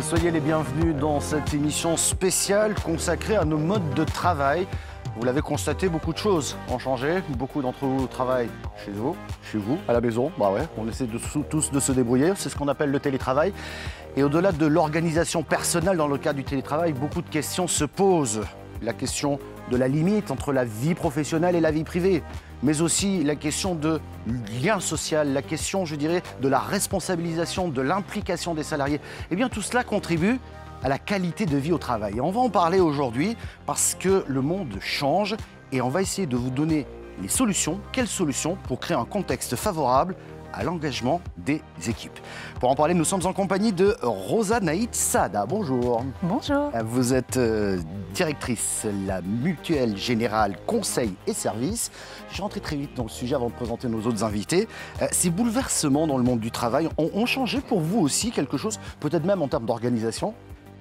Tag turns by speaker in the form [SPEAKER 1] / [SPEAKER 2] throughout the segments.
[SPEAKER 1] Soyez les bienvenus dans cette émission spéciale consacrée à nos modes de travail. Vous l'avez constaté, beaucoup de choses ont changé. Beaucoup d'entre vous travaillent chez vous, à la maison. Bah ouais, on essaie tous de se débrouiller. C'est ce qu'on appelle le télétravail. Et au-delà de l'organisation personnelle dans le cadre du télétravail, beaucoup de questions se posent. La question de la limite entre la vie professionnelle et la vie privée, mais aussi la question de lien social, la question, je dirais, de la responsabilisation, de l'implication des salariés. Eh bien, tout cela contribue à la qualité de vie au travail. Et on va en parler aujourd'hui parce que le monde change et on va essayer de vous donner les solutions. Quelles solutions pour créer un contexte favorable à l'engagement des équipes. Pour en parler, nous sommes en compagnie de Rosa Naïd Sada. Bonjour.
[SPEAKER 2] Bonjour.
[SPEAKER 1] Vous êtes directrice la Mutuelle Générale Conseil et Services. Je vais rentrer très vite dans le sujet avant de présenter nos autres invités. Ces bouleversements dans le monde du travail ont changé pour vous aussi quelque chose, peut-être même en termes d'organisation,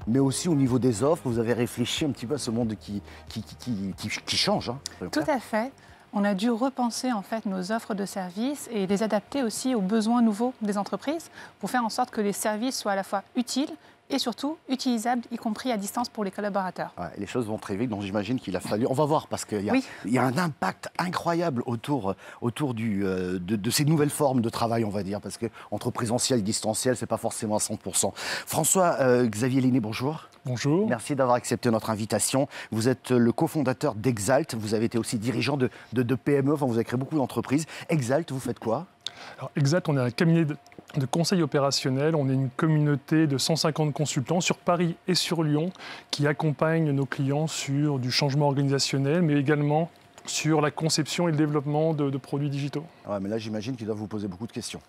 [SPEAKER 1] mais aussi au niveau des offres. Vous avez réfléchi un petit peu à ce monde qui change. Hein,
[SPEAKER 2] Tout à fait. On a dû repenser en fait nos offres de services et les adapter aussi aux besoins nouveaux des entreprises pour faire en sorte que les services soient à la fois utiles et surtout utilisables, y compris à distance pour les collaborateurs.
[SPEAKER 1] Ouais, les choses vont très vite, donc j'imagine qu'il a fallu... On va voir, parce qu'il y a un impact incroyable autour de ces nouvelles formes de travail, on va dire, parce qu'entre présentiel et distanciel, ce n'est pas forcément à 100%. François-Xavier Lenné, bonjour.
[SPEAKER 3] Bonjour.
[SPEAKER 1] Merci d'avoir accepté notre invitation. Vous êtes le cofondateur d'Exalt, vous avez été aussi dirigeant de PME, enfin vous avez créé beaucoup d'entreprises. Exalt, vous faites quoi ?
[SPEAKER 3] Alors, Exalt, on est un cabinet de conseil opérationnel. On est une communauté de 150 consultants sur Paris et sur Lyon qui accompagnent nos clients sur du changement organisationnel, mais également sur la conception et le développement de produits digitaux.
[SPEAKER 1] Ouais, mais là, j'imagine qu'ils doivent vous poser beaucoup de questions.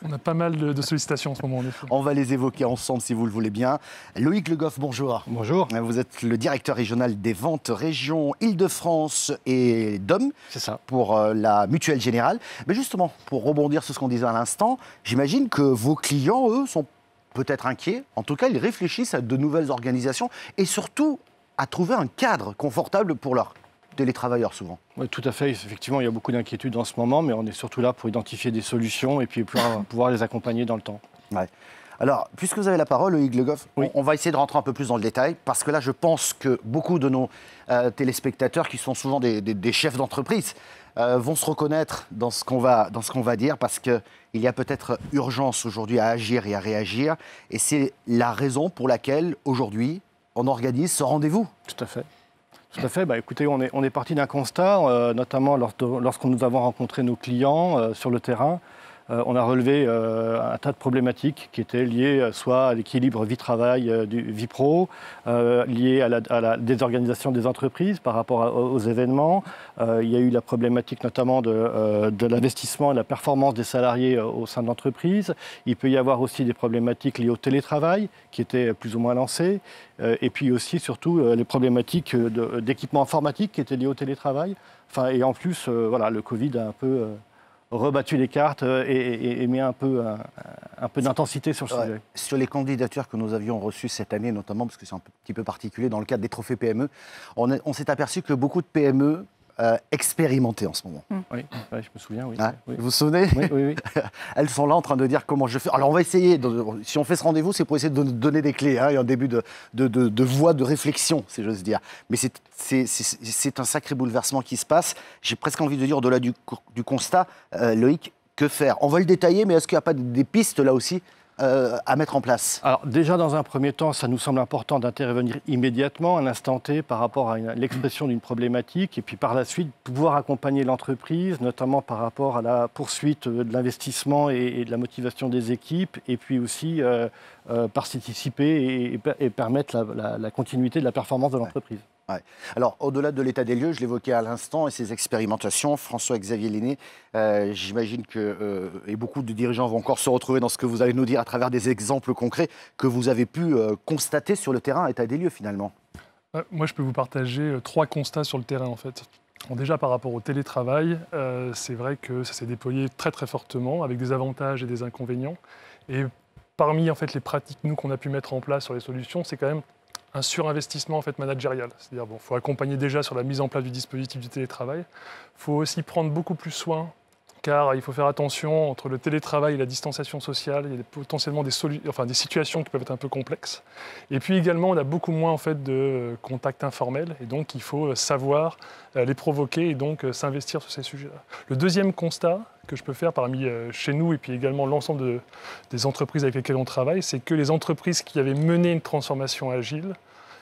[SPEAKER 3] On a pas mal de sollicitations en ce moment, en effet.
[SPEAKER 1] On va les évoquer ensemble, si vous le voulez bien. Loïc Le Goff, bonjour.
[SPEAKER 4] Bonjour.
[SPEAKER 1] Vous êtes le directeur régional des ventes région Île-de-France et DOM.
[SPEAKER 4] C'est ça.
[SPEAKER 1] Pour la Mutuelle Générale. Mais justement, pour rebondir sur ce qu'on disait à l'instant, j'imagine que vos clients, eux, sont peut-être inquiets. En tout cas, ils réfléchissent à de nouvelles organisations et surtout à trouver un cadre confortable pour leur télétravailleurs souvent.
[SPEAKER 4] Oui, tout à fait. Effectivement, il y a beaucoup d'inquiétudes en ce moment, mais on est surtout là pour identifier des solutions et puis pouvoir les accompagner dans le temps.
[SPEAKER 1] Ouais. Alors, puisque vous avez la parole, Loïc Le Goff,
[SPEAKER 4] oui.
[SPEAKER 1] On va essayer de rentrer un peu plus dans le détail, parce que là, je pense que beaucoup de nos téléspectateurs, qui sont souvent des chefs d'entreprise, vont se reconnaître dans ce qu'on va dire, parce qu'il y a peut-être urgence aujourd'hui à agir et à réagir, et c'est la raison pour laquelle, aujourd'hui, on organise ce rendez-vous.
[SPEAKER 4] Tout à fait. Tout à fait. Écoutez, on est parti d'un constat, notamment lorsque nous avons rencontré nos clients sur le terrain. On a relevé un tas de problématiques qui étaient liées soit à l'équilibre vie-travail, vie pro, liées à la désorganisation des entreprises par rapport aux événements. Il y a eu la problématique notamment de l'investissement et de la performance des salariés au sein de l'entreprise. Il peut y avoir aussi des problématiques liées au télétravail qui étaient plus ou moins lancées. Et puis aussi, surtout, les problématiques d'équipement informatique qui étaient liées au télétravail. Enfin, et en plus, le Covid a un peu... rebattu les cartes et mis un peu d'intensité sur le sujet.
[SPEAKER 1] Sur les candidatures que nous avions reçues cette année, notamment parce que c'est un petit peu particulier dans le cadre des trophées PME, on s'est aperçu que beaucoup de PME expérimentées en ce moment.
[SPEAKER 4] Oui, je me souviens, oui.
[SPEAKER 1] Vous vous souvenez ?
[SPEAKER 4] Oui.
[SPEAKER 1] Elles sont là en train de dire comment je fais. Alors on va essayer, si on fait ce rendez-vous, c'est pour essayer de donner des clés, hein, et un début de voie de réflexion, si j'ose dire. Mais c'est un sacré bouleversement qui se passe. J'ai presque envie de dire, au-delà du constat, Loïc, que faire ? On va le détailler, mais est-ce qu'il n'y a pas des pistes là aussi à mettre en place ?
[SPEAKER 4] Alors déjà, dans un premier temps, ça nous semble important d'intervenir immédiatement, à l'instant T, par rapport à l'expression d'une problématique, et puis par la suite, pouvoir accompagner l'entreprise, notamment par rapport à la poursuite de l'investissement et de la motivation des équipes, et puis aussi participer et permettre la continuité de la performance de l'entreprise.
[SPEAKER 1] Ouais. Alors, au-delà de l'état des lieux, je l'évoquais à l'instant, et ces expérimentations, François-Xavier Lenné, j'imagine que et beaucoup de dirigeants vont encore se retrouver dans ce que vous allez nous dire à travers des exemples concrets que vous avez pu constater sur le terrain, état des lieux finalement.
[SPEAKER 3] Moi, je peux vous partager 3 constats sur le terrain, en fait. Bon, déjà, par rapport au télétravail, c'est vrai que ça s'est déployé très, très fortement, avec des avantages et des inconvénients. Et parmi, en fait, les pratiques, nous, qu'on a pu mettre en place sur les solutions, c'est quand même un surinvestissement en fait, managérial. C'est-à-dire qu'il faut accompagner déjà sur la mise en place du dispositif du télétravail. Il faut aussi prendre beaucoup plus soin car il faut faire attention entre le télétravail et la distanciation sociale. Il y a potentiellement des situations qui peuvent être un peu complexes. Et puis également, on a beaucoup moins en fait, de contacts informels, et donc il faut savoir les provoquer et donc s'investir sur ces sujets-là. Le deuxième constat que je peux faire parmi chez nous et puis également l'ensemble des entreprises avec lesquelles on travaille, c'est que les entreprises qui avaient mené une transformation agile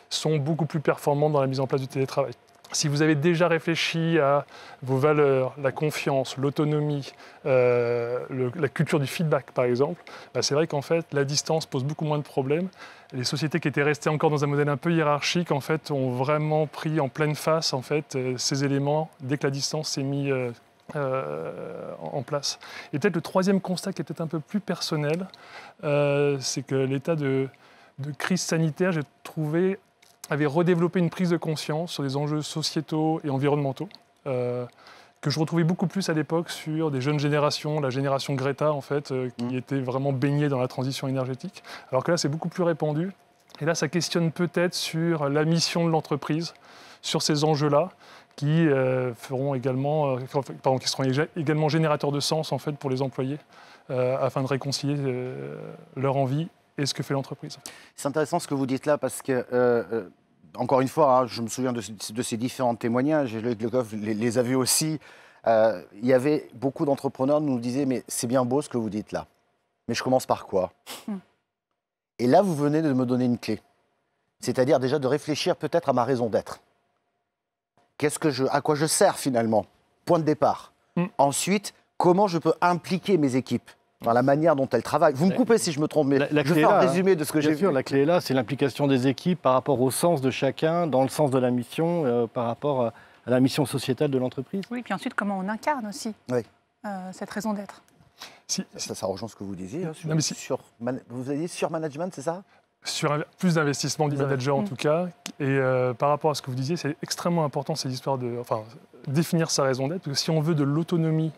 [SPEAKER 3] sont beaucoup plus performantes dans la mise en place du télétravail. Si vous avez déjà réfléchi à vos valeurs, la confiance, l'autonomie, la culture du feedback par exemple, c'est vrai qu'en fait la distance pose beaucoup moins de problèmes. Les sociétés qui étaient restées encore dans un modèle un peu hiérarchique en fait, ont vraiment pris en pleine face en fait, ces éléments dès que la distance s'est mise en place. Et peut-être le troisième constat qui est peut-être un peu plus personnel, c'est que l'état de crise sanitaire, j'ai trouvé, avait redéveloppé une prise de conscience sur des enjeux sociétaux et environnementaux que je retrouvais beaucoup plus à l'époque sur des jeunes générations, la génération Greta en fait, qui était vraiment baignée dans la transition énergétique. Alors que là, c'est beaucoup plus répandu. Et là, ça questionne peut-être sur la mission de l'entreprise, sur ces enjeux-là, qui seront également générateurs de sens en fait, pour les employés, afin de réconcilier leur envie et ce que fait l'entreprise.
[SPEAKER 1] C'est intéressant ce que vous dites là parce que, encore une fois, hein, je me souviens de ces différents témoignages, et Loïc Le Goff les a vus aussi. Il y avait beaucoup d'entrepreneurs qui nous disaient « mais c'est bien beau ce que vous dites là, mais je commence par quoi ?» Et là, vous venez de me donner une clé, c'est-à-dire déjà de réfléchir peut-être à ma raison d'être. À quoi je sers finalement? Point de départ. Ensuite, comment je peux impliquer mes équipes dans la manière dont elles travaillent. Vous me coupez si je me trompe, mais je fais un résumé de ce que j'ai vu.
[SPEAKER 4] La clé est là, c'est l'implication des équipes par rapport au sens de chacun, dans le sens de la mission, par rapport à la mission sociétale de l'entreprise.
[SPEAKER 2] Oui, puis ensuite, comment on incarne aussi cette raison d'être.
[SPEAKER 1] Ça rejoint ce que vous disiez. Hein, vous avez dit sur management, c'est ça?
[SPEAKER 3] Sur plus d'investissement du manager en tout cas. Et par rapport à ce que vous disiez, c'est extrêmement important ces histoires de définir sa raison d'être. Parce que si on veut de l'autonomie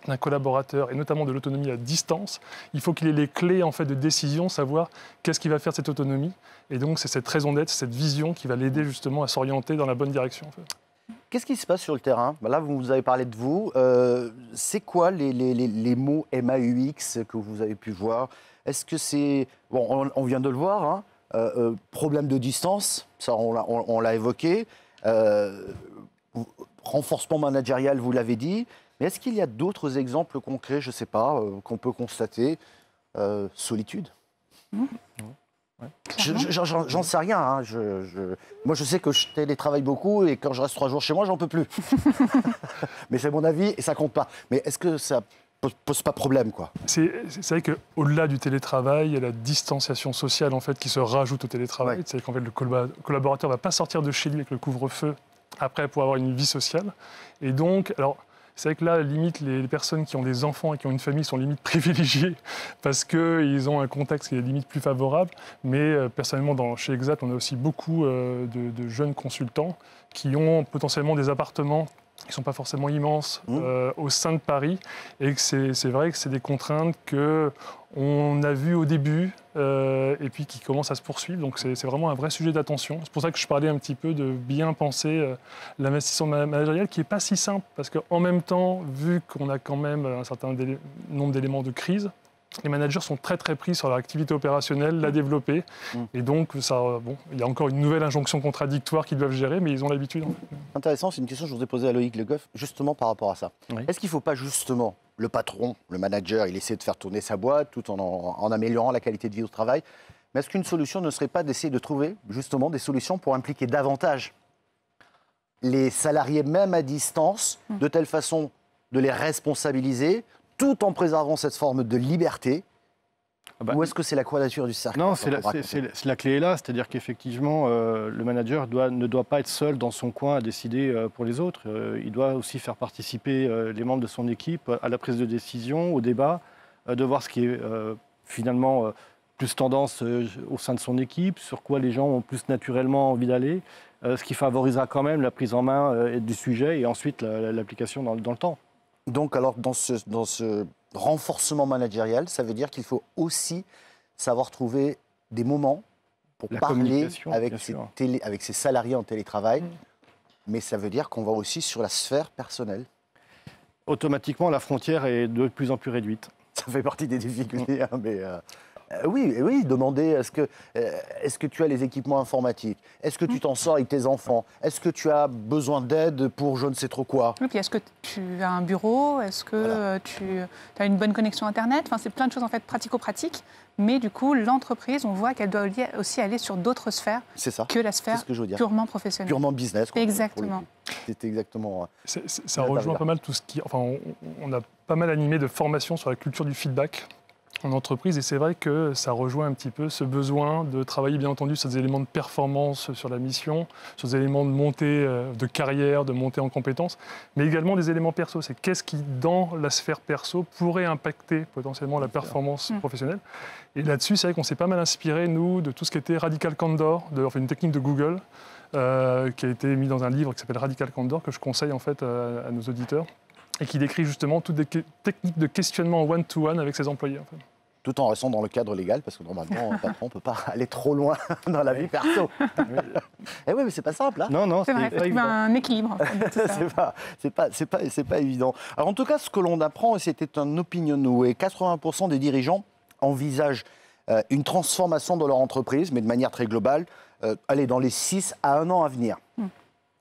[SPEAKER 3] d'un collaborateur, et notamment de l'autonomie à distance, il faut qu'il ait les clés en fait, de décision, savoir qu'est-ce qu'il va faire de cette autonomie. Et donc, c'est cette raison d'être, cette vision qui va l'aider justement à s'orienter dans la bonne direction. En fait.
[SPEAKER 1] Qu'est-ce qui se passe sur le terrain? Là, vous avez parlé de vous. C'est quoi les mots MAUX que vous avez pu voir? Est-ce que c'est... Bon, on vient de le voir, hein, problème de distance, ça on l'a évoqué. Renforcement managérial, vous l'avez dit. Mais est-ce qu'il y a d'autres exemples concrets, je ne sais pas, qu'on peut constater? Solitude. J'en sais rien. Hein. Moi, je sais que je télétravaille beaucoup et quand je reste 3 jours chez moi, j'en peux plus. Mais c'est mon avis et ça compte pas. Mais est-ce que ça pose pas problème, quoi?
[SPEAKER 3] C'est vrai qu'au-delà du télétravail, il y a la distanciation sociale en fait, qui se rajoute au télétravail. Ouais. C'est-à-dire qu'en fait, le collaborateur ne va pas sortir de chez lui avec le couvre-feu après pour avoir une vie sociale. Et donc, alors... C'est vrai que là, limite, les personnes qui ont des enfants et qui ont une famille sont limite privilégiées parce qu'ils ont un contexte qui est limite plus favorable. Mais personnellement, chez Exact, on a aussi beaucoup de jeunes consultants qui ont potentiellement des appartements qui ne sont pas forcément immenses au sein de Paris. Et que c'est vrai que c'est des contraintes qu'on a vues au début et puis qui commencent à se poursuivre. Donc c'est vraiment un vrai sujet d'attention. C'est pour ça que je parlais un petit peu de bien penser l'investissement managérial qui n'est pas si simple. Parce qu'en même temps, vu qu'on a quand même un certain nombre d'éléments de crise, les managers sont très très pris sur leur activité opérationnelle, la développer. Et donc, il y a encore une nouvelle injonction contradictoire qu'ils doivent gérer, mais ils ont l'habitude.
[SPEAKER 1] Intéressant, c'est une question que je vous ai posée à Loïc Le Goff, justement par rapport à ça. Oui. Est-ce qu'il ne faut pas justement, le patron, le manager, il essaie de faire tourner sa boîte tout en améliorant la qualité de vie au travail, mais est-ce qu'une solution ne serait pas d'essayer de trouver justement des solutions pour impliquer davantage les salariés, même à distance, de telle façon de les responsabiliser, tout en préservant cette forme de liberté? Ou est-ce que c'est la quadrature du cercle?
[SPEAKER 4] Non, la clé est là, c'est-à-dire qu'effectivement, le manager ne doit pas être seul dans son coin à décider pour les autres. Il doit aussi faire participer les membres de son équipe à la prise de décision, au débat, de voir ce qui est finalement plus tendance au sein de son équipe, sur quoi les gens ont plus naturellement envie d'aller, ce qui favorisera quand même la prise en main du sujet et ensuite l'application dans le temps.
[SPEAKER 1] Donc, alors, dans ce renforcement managérial, ça veut dire qu'il faut aussi savoir trouver des moments pour parler avec ses salariés en télétravail. Mais ça veut dire qu'on va aussi sur la sphère personnelle.
[SPEAKER 4] automatiquement, la frontière est de plus en plus réduite.
[SPEAKER 1] Ça fait partie des difficultés, hein, mais oui, demander est-ce que tu as les équipements informatiques? Est-ce que tu t'en sors avec tes enfants? Est-ce que tu as besoin d'aide pour je ne sais trop quoi?
[SPEAKER 2] Oui, puis est-ce que tu as un bureau? Est-ce que tu as une bonne connexion Internet? Enfin, c'est plein de choses en fait pratico-pratiques, mais du coup, l'entreprise, on voit qu'elle doit aussi aller sur d'autres sphères que la sphère purement professionnelle.
[SPEAKER 1] Purement business.
[SPEAKER 2] Exactement.
[SPEAKER 1] C'est exactement...
[SPEAKER 3] Ça rejoint pas mal tout ce qui... Enfin, on a pas mal animé de formations sur la culture du feedback en entreprise, et c'est vrai que ça rejoint un petit peu ce besoin de travailler, bien entendu, sur des éléments de performance sur la mission, sur des éléments de montée de carrière, de montée en compétences, mais également des éléments perso. C'est qu'est-ce qui, dans la sphère perso, pourrait impacter potentiellement la performance professionnelle. Et là-dessus, c'est vrai qu'on s'est pas mal inspiré, nous, de tout ce qui était Radical Candor, une technique de Google, qui a été mis dans un livre qui s'appelle Radical Candor, que je conseille en fait à nos auditeurs, et qui décrit justement toutes des techniques de questionnement one-to-one avec ses employés. En fait.
[SPEAKER 1] Tout en restant dans le cadre légal, parce que normalement, un patron ne peut pas aller trop loin dans la vie perso. Eh oui, mais c'est pas simple. Hein,
[SPEAKER 2] non, c'est vrai, il faut trouver un équilibre. En fait,
[SPEAKER 1] c'est pas évident. Alors en tout cas, ce que l'on apprend, et c'était un opinion et 80% des dirigeants envisagent une transformation de leur entreprise, mais de manière très globale, dans les 6 à 1 an à venir.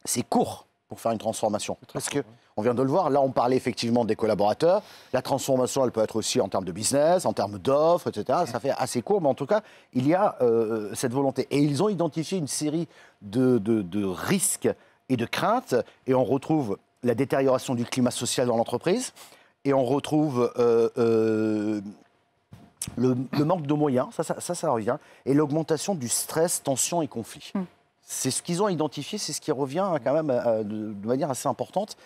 [SPEAKER 1] C'est court pour faire une transformation. Parce que, on vient de le voir, là on parlait effectivement des collaborateurs. La transformation, elle peut être aussi en termes de business, en termes d'offres, etc. Ça fait assez court, mais en tout cas, il y a cette volonté. Et ils ont identifié une série de risques et de craintes. Et on retrouve la détérioration du climat social dans l'entreprise. Et on retrouve le manque de moyens, ça revient. Et l'augmentation du stress, tension et conflit. C'est ce qu'ils ont identifié, c'est ce qui revient quand même de manière assez importante.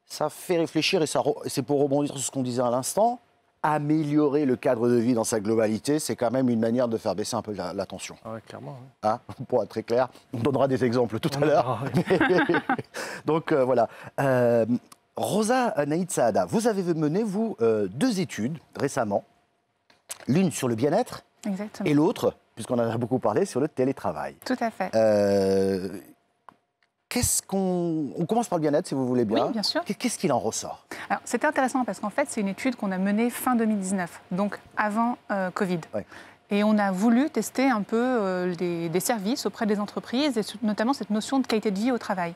[SPEAKER 1] Ça fait réfléchir, et c'est pour rebondir sur ce qu'on disait à l'instant, améliorer le cadre de vie dans sa globalité, c'est quand même une manière de faire baisser un peu la tension.
[SPEAKER 4] Ah ouais, clairement. Oui.
[SPEAKER 1] Hein, pour être très clair, on donnera des exemples tout à l'heure. Donc voilà. Rosa Naïd Saada, vous avez mené, vous, 2 études récemment, l'une sur le bien-être et l'autre, puisqu'on en a beaucoup parlé, sur le télétravail.
[SPEAKER 2] Tout à fait.
[SPEAKER 1] On commence par le bien-être, si vous voulez bien.
[SPEAKER 2] Oui, bien sûr.
[SPEAKER 1] Qu'est-ce qu'il en ressort?
[SPEAKER 2] Alors, c'était intéressant parce qu'en fait, c'est une étude qu'on a menée fin 2019, donc avant Covid. Ouais. Et on a voulu tester un peu des services auprès des entreprises, et notamment cette notion de qualité de vie au travail.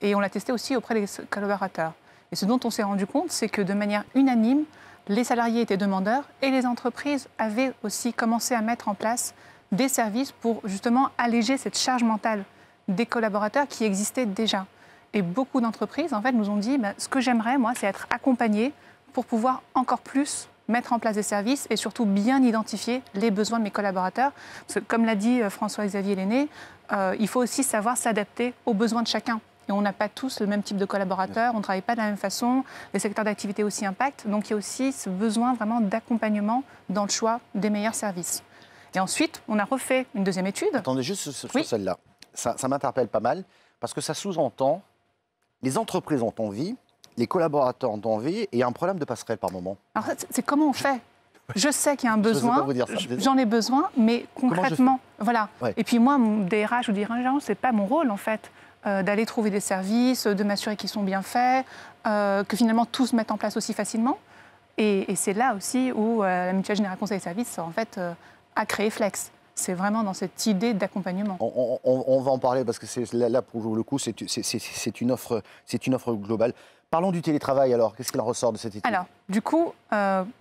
[SPEAKER 2] Et on l'a testé aussi auprès des collaborateurs. Et ce dont on s'est rendu compte, c'est que de manière unanime, les salariés étaient demandeurs et les entreprises avaient aussi commencé à mettre en place des services pour justement alléger cette charge mentale des collaborateurs qui existaient déjà. Et beaucoup d'entreprises, en fait, nous ont dit ce que j'aimerais, moi, c'est être accompagnée pour pouvoir encore plus mettre en place des services et surtout bien identifier les besoins de mes collaborateurs. Parce que, comme l'a dit François-Xavier Lenné, il faut aussi savoir s'adapter aux besoins de chacun. Et on n'a pas tous le même type de collaborateurs, on ne travaille pas de la même façon, les secteurs d'activité aussi impactent. Donc il y a aussi ce besoin vraiment d'accompagnement dans le choix des meilleurs services. Et ensuite, on a refait une deuxième étude.
[SPEAKER 1] Attendez, juste sur celle-là. Ça m'interpelle pas mal, parce que ça sous-entend, les entreprises ont envie, les collaborateurs ont envie, et il y a un problème de passerelle par moment.
[SPEAKER 2] Alors c'est comment on fait? Je sais qu'il y a un besoin, j'en ai besoin, mais concrètement, voilà. Ouais. Et puis moi, mon DRH ou dirigeant, c'est pas mon rôle en fait, d'aller trouver des services, de m'assurer qu'ils sont bien faits, que finalement tout se mette en place aussi facilement. Et c'est là aussi où la Mutuelle Générale Conseil Services en fait a créé Flex. C'est vraiment dans cette idée d'accompagnement.
[SPEAKER 1] On va en parler parce que là pour le coup, c'est une offre globale. Parlons du télétravail alors. Qu'est-ce qu'il en ressort de cette étude?
[SPEAKER 2] Alors, du coup,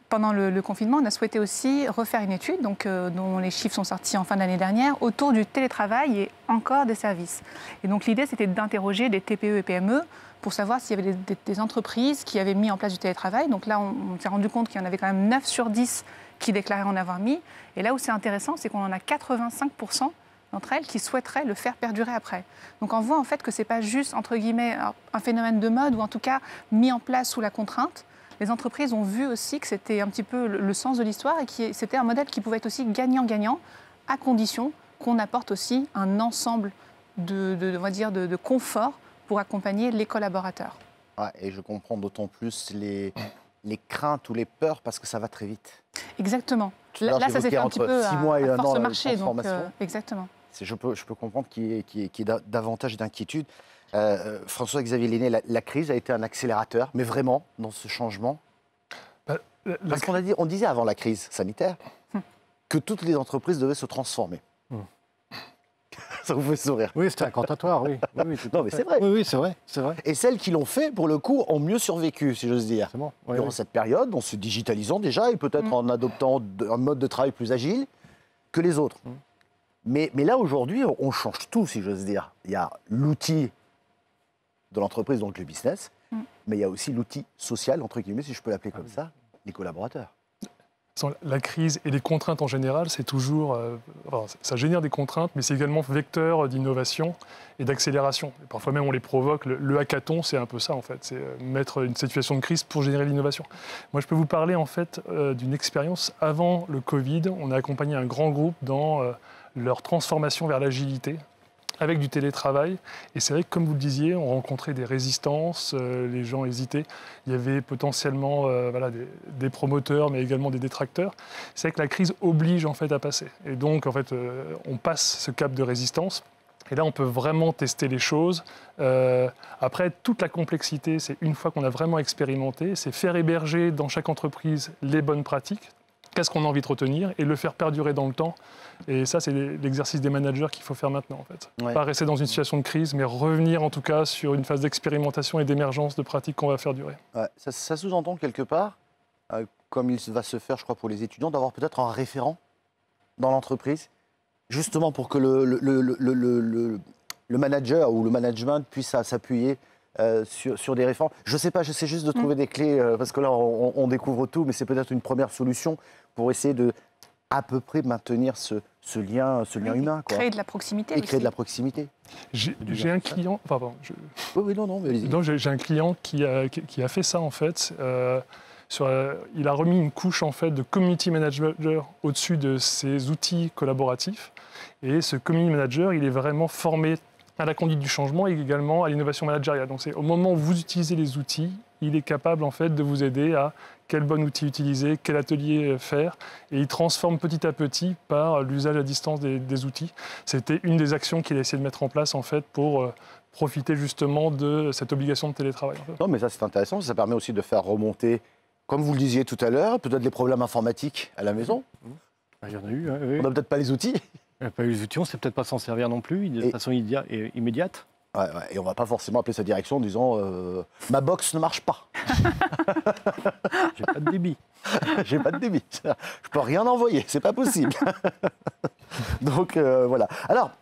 [SPEAKER 2] pendant le confinement, on a souhaité aussi refaire une étude dont les chiffres sont sortis en fin d'année dernière autour du télétravail et encore des services. Et donc l'idée, c'était d'interroger des TPE et PME pour savoir s'il y avait des entreprises qui avaient mis en place du télétravail. Donc là, on s'est rendu compte qu'il y en avait quand même 9 sur 10 qui déclaraient en avoir mis. Et là où c'est intéressant, c'est qu'on en a 85% d'entre elles qui souhaiteraient le faire perdurer après. Donc on voit en fait que ce n'est pas juste, entre guillemets, un phénomène de mode ou en tout cas mis en place sous la contrainte. Les entreprises ont vu aussi que c'était un petit peu le sens de l'histoire et que c'était un modèle qui pouvait être aussi gagnant-gagnant à condition qu'on apporte aussi un ensemble on va dire de confort pour accompagner les collaborateurs.
[SPEAKER 1] Ouais, et je comprends d'autant plus les craintes ou les peurs parce que ça va très vite.
[SPEAKER 2] Exactement. Là ça s'est fait un petit peu à force marché. Donc, exactement.
[SPEAKER 1] Je peux comprendre qu'il y ait davantage d'inquiétude. François-Xavier Lenné, la crise a été un accélérateur, mais vraiment, dans ce changement. Parce on disait avant la crise sanitaire que toutes les entreprises devaient se transformer. Ça vous fait sourire.
[SPEAKER 4] Oui, c'était incantatoire, oui.
[SPEAKER 1] Non, mais c'est vrai.
[SPEAKER 4] Oui, c'est vrai, c'est vrai.
[SPEAKER 1] Et celles qui l'ont fait, pour le coup, ont mieux survécu, si j'ose dire.
[SPEAKER 4] Bon.
[SPEAKER 1] Durant cette période, en se digitalisant déjà, et peut-être en adoptant un mode de travail plus agile que les autres. Mais là, aujourd'hui, on change tout, si j'ose dire. Il y a l'outil de l'entreprise, donc le business, mais il y a aussi l'outil social, entre guillemets, si je peux l'appeler comme ça, les collaborateurs.
[SPEAKER 3] La crise et les contraintes en général, c'est toujours... ça génère des contraintes, mais c'est également vecteur d'innovation et d'accélération. Parfois même, on les provoque. Le hackathon, c'est un peu ça, en fait. C'est mettre une situation de crise pour générer l'innovation. Moi, je peux vous parler, en fait, d'une expérience avant le Covid. On a accompagné un grand groupe dans leur transformation vers l'agilité, avec du télétravail. Et c'est vrai que, comme vous le disiez, on rencontrait des résistances, les gens hésitaient. Il y avait potentiellement des promoteurs, mais également des détracteurs. C'est vrai que la crise oblige en fait à passer. Et donc, en fait, on passe ce cap de résistance. Et là, on peut vraiment tester les choses. Après, toute la complexité, c'est une fois qu'on a vraiment expérimenté, c'est faire héberger dans chaque entreprise les bonnes pratiques. Qu'est-ce qu'on a envie de retenir et le faire perdurer dans le temps. Et ça, c'est l'exercice des managers qu'il faut faire maintenant, en fait. Ouais. Pas rester dans une situation de crise, mais revenir, en tout cas, sur une phase d'expérimentation et d'émergence de pratiques qu'on va faire durer.
[SPEAKER 1] Ouais, ça sous-entend quelque part, comme il va se faire, je crois, pour les étudiants, d'avoir peut-être un référent dans l'entreprise, justement pour que le manager ou le management puisse s'appuyer sur des réformes. Je ne sais pas, j'essaie juste de trouver des clés, parce que là, on découvre tout, mais c'est peut-être une première solution pour essayer de à peu près maintenir ce lien humain. Quoi.
[SPEAKER 2] Créer de la proximité aussi.
[SPEAKER 1] Créer de la proximité.
[SPEAKER 3] J'ai un client... Pardon.
[SPEAKER 1] Oui, non, mais allez-y.
[SPEAKER 3] Non, j'ai un client qui a fait ça, en fait. Il a remis une couche, en fait, de community manager au-dessus de ses outils collaboratifs. Et ce community manager, il est vraiment formé à la conduite du changement et également à l'innovation managériale. Donc, c'est au moment où vous utilisez les outils, il est capable, en fait, de vous aider à quel bon outil utiliser, quel atelier faire. Et il transforme petit à petit par l'usage à distance des outils. C'était une des actions qu'il a essayé de mettre en place, en fait, pour profiter justement de cette obligation de télétravail. En fait.
[SPEAKER 1] Non, mais ça, c'est intéressant. Ça permet aussi de faire remonter, comme vous le disiez tout à l'heure, peut-être les problèmes informatiques à la maison.
[SPEAKER 4] Il y en a eu, hein, oui.
[SPEAKER 1] On n'a peut-être pas les outils.
[SPEAKER 4] On n'a pas eu les outils, on ne sait peut-être pas s'en servir non plus, de façon immédiate.
[SPEAKER 1] Ouais, et on ne va pas forcément appeler sa direction en disant « ma box ne marche pas ».
[SPEAKER 4] J'ai pas de débit.
[SPEAKER 1] J'ai pas de débit. Je peux rien envoyer, c'est pas possible. Donc voilà. Alors,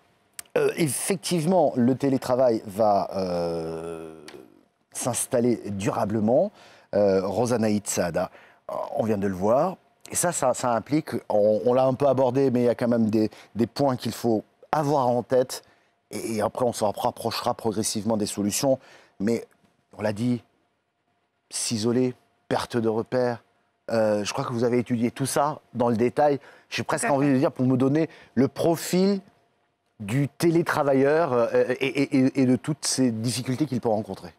[SPEAKER 1] effectivement, le télétravail va s'installer durablement. Rosanaïd Saada, on vient de le voir. Et ça implique, on l'a un peu abordé, mais il y a quand même des points qu'il faut avoir en tête. Et après, on s'en rapprochera progressivement des solutions. Mais on l'a dit, s'isoler, perte de repères. Je crois que vous avez étudié tout ça dans le détail. J'ai presque envie de dire, pour me donner le profil du télétravailleur et de toutes ces difficultés qu'il peut rencontrer.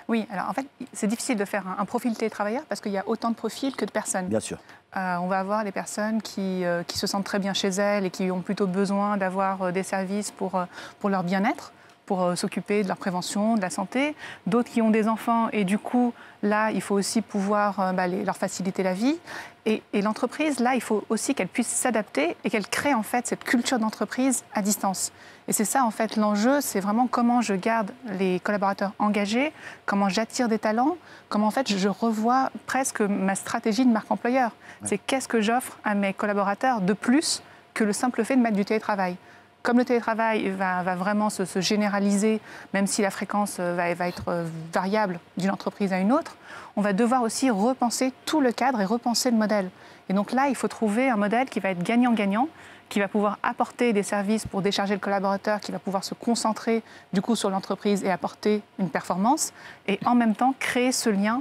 [SPEAKER 2] Oui, alors en fait, c'est difficile de faire un profil télétravailleur parce qu'il y a autant de profils que de personnes.
[SPEAKER 1] Bien sûr.
[SPEAKER 2] On va avoir les personnes qui se sentent très bien chez elles et qui ont plutôt besoin d'avoir des services pour leur bien-être, pour s'occuper de leur prévention, de la santé. D'autres qui ont des enfants et du coup, là, il faut aussi pouvoir leur faciliter la vie. Et l'entreprise, là, il faut aussi qu'elle puisse s'adapter et qu'elle crée en fait cette culture d'entreprise à distance. Et c'est ça en fait l'enjeu, c'est vraiment comment je garde les collaborateurs engagés, comment j'attire des talents, comment en fait je revois presque ma stratégie de marque employeur. Ouais. C'est qu'est-ce que j'offre à mes collaborateurs de plus que le simple fait de mettre du télétravail. Comme le télétravail va vraiment se généraliser, même si la fréquence va être variable d'une entreprise à une autre, on va devoir aussi repenser tout le cadre et repenser le modèle. Et donc là, il faut trouver un modèle qui va être gagnant-gagnant, qui va pouvoir apporter des services pour décharger le collaborateur, qui va pouvoir se concentrer du coup sur l'entreprise et apporter une performance, et en même temps créer ce lien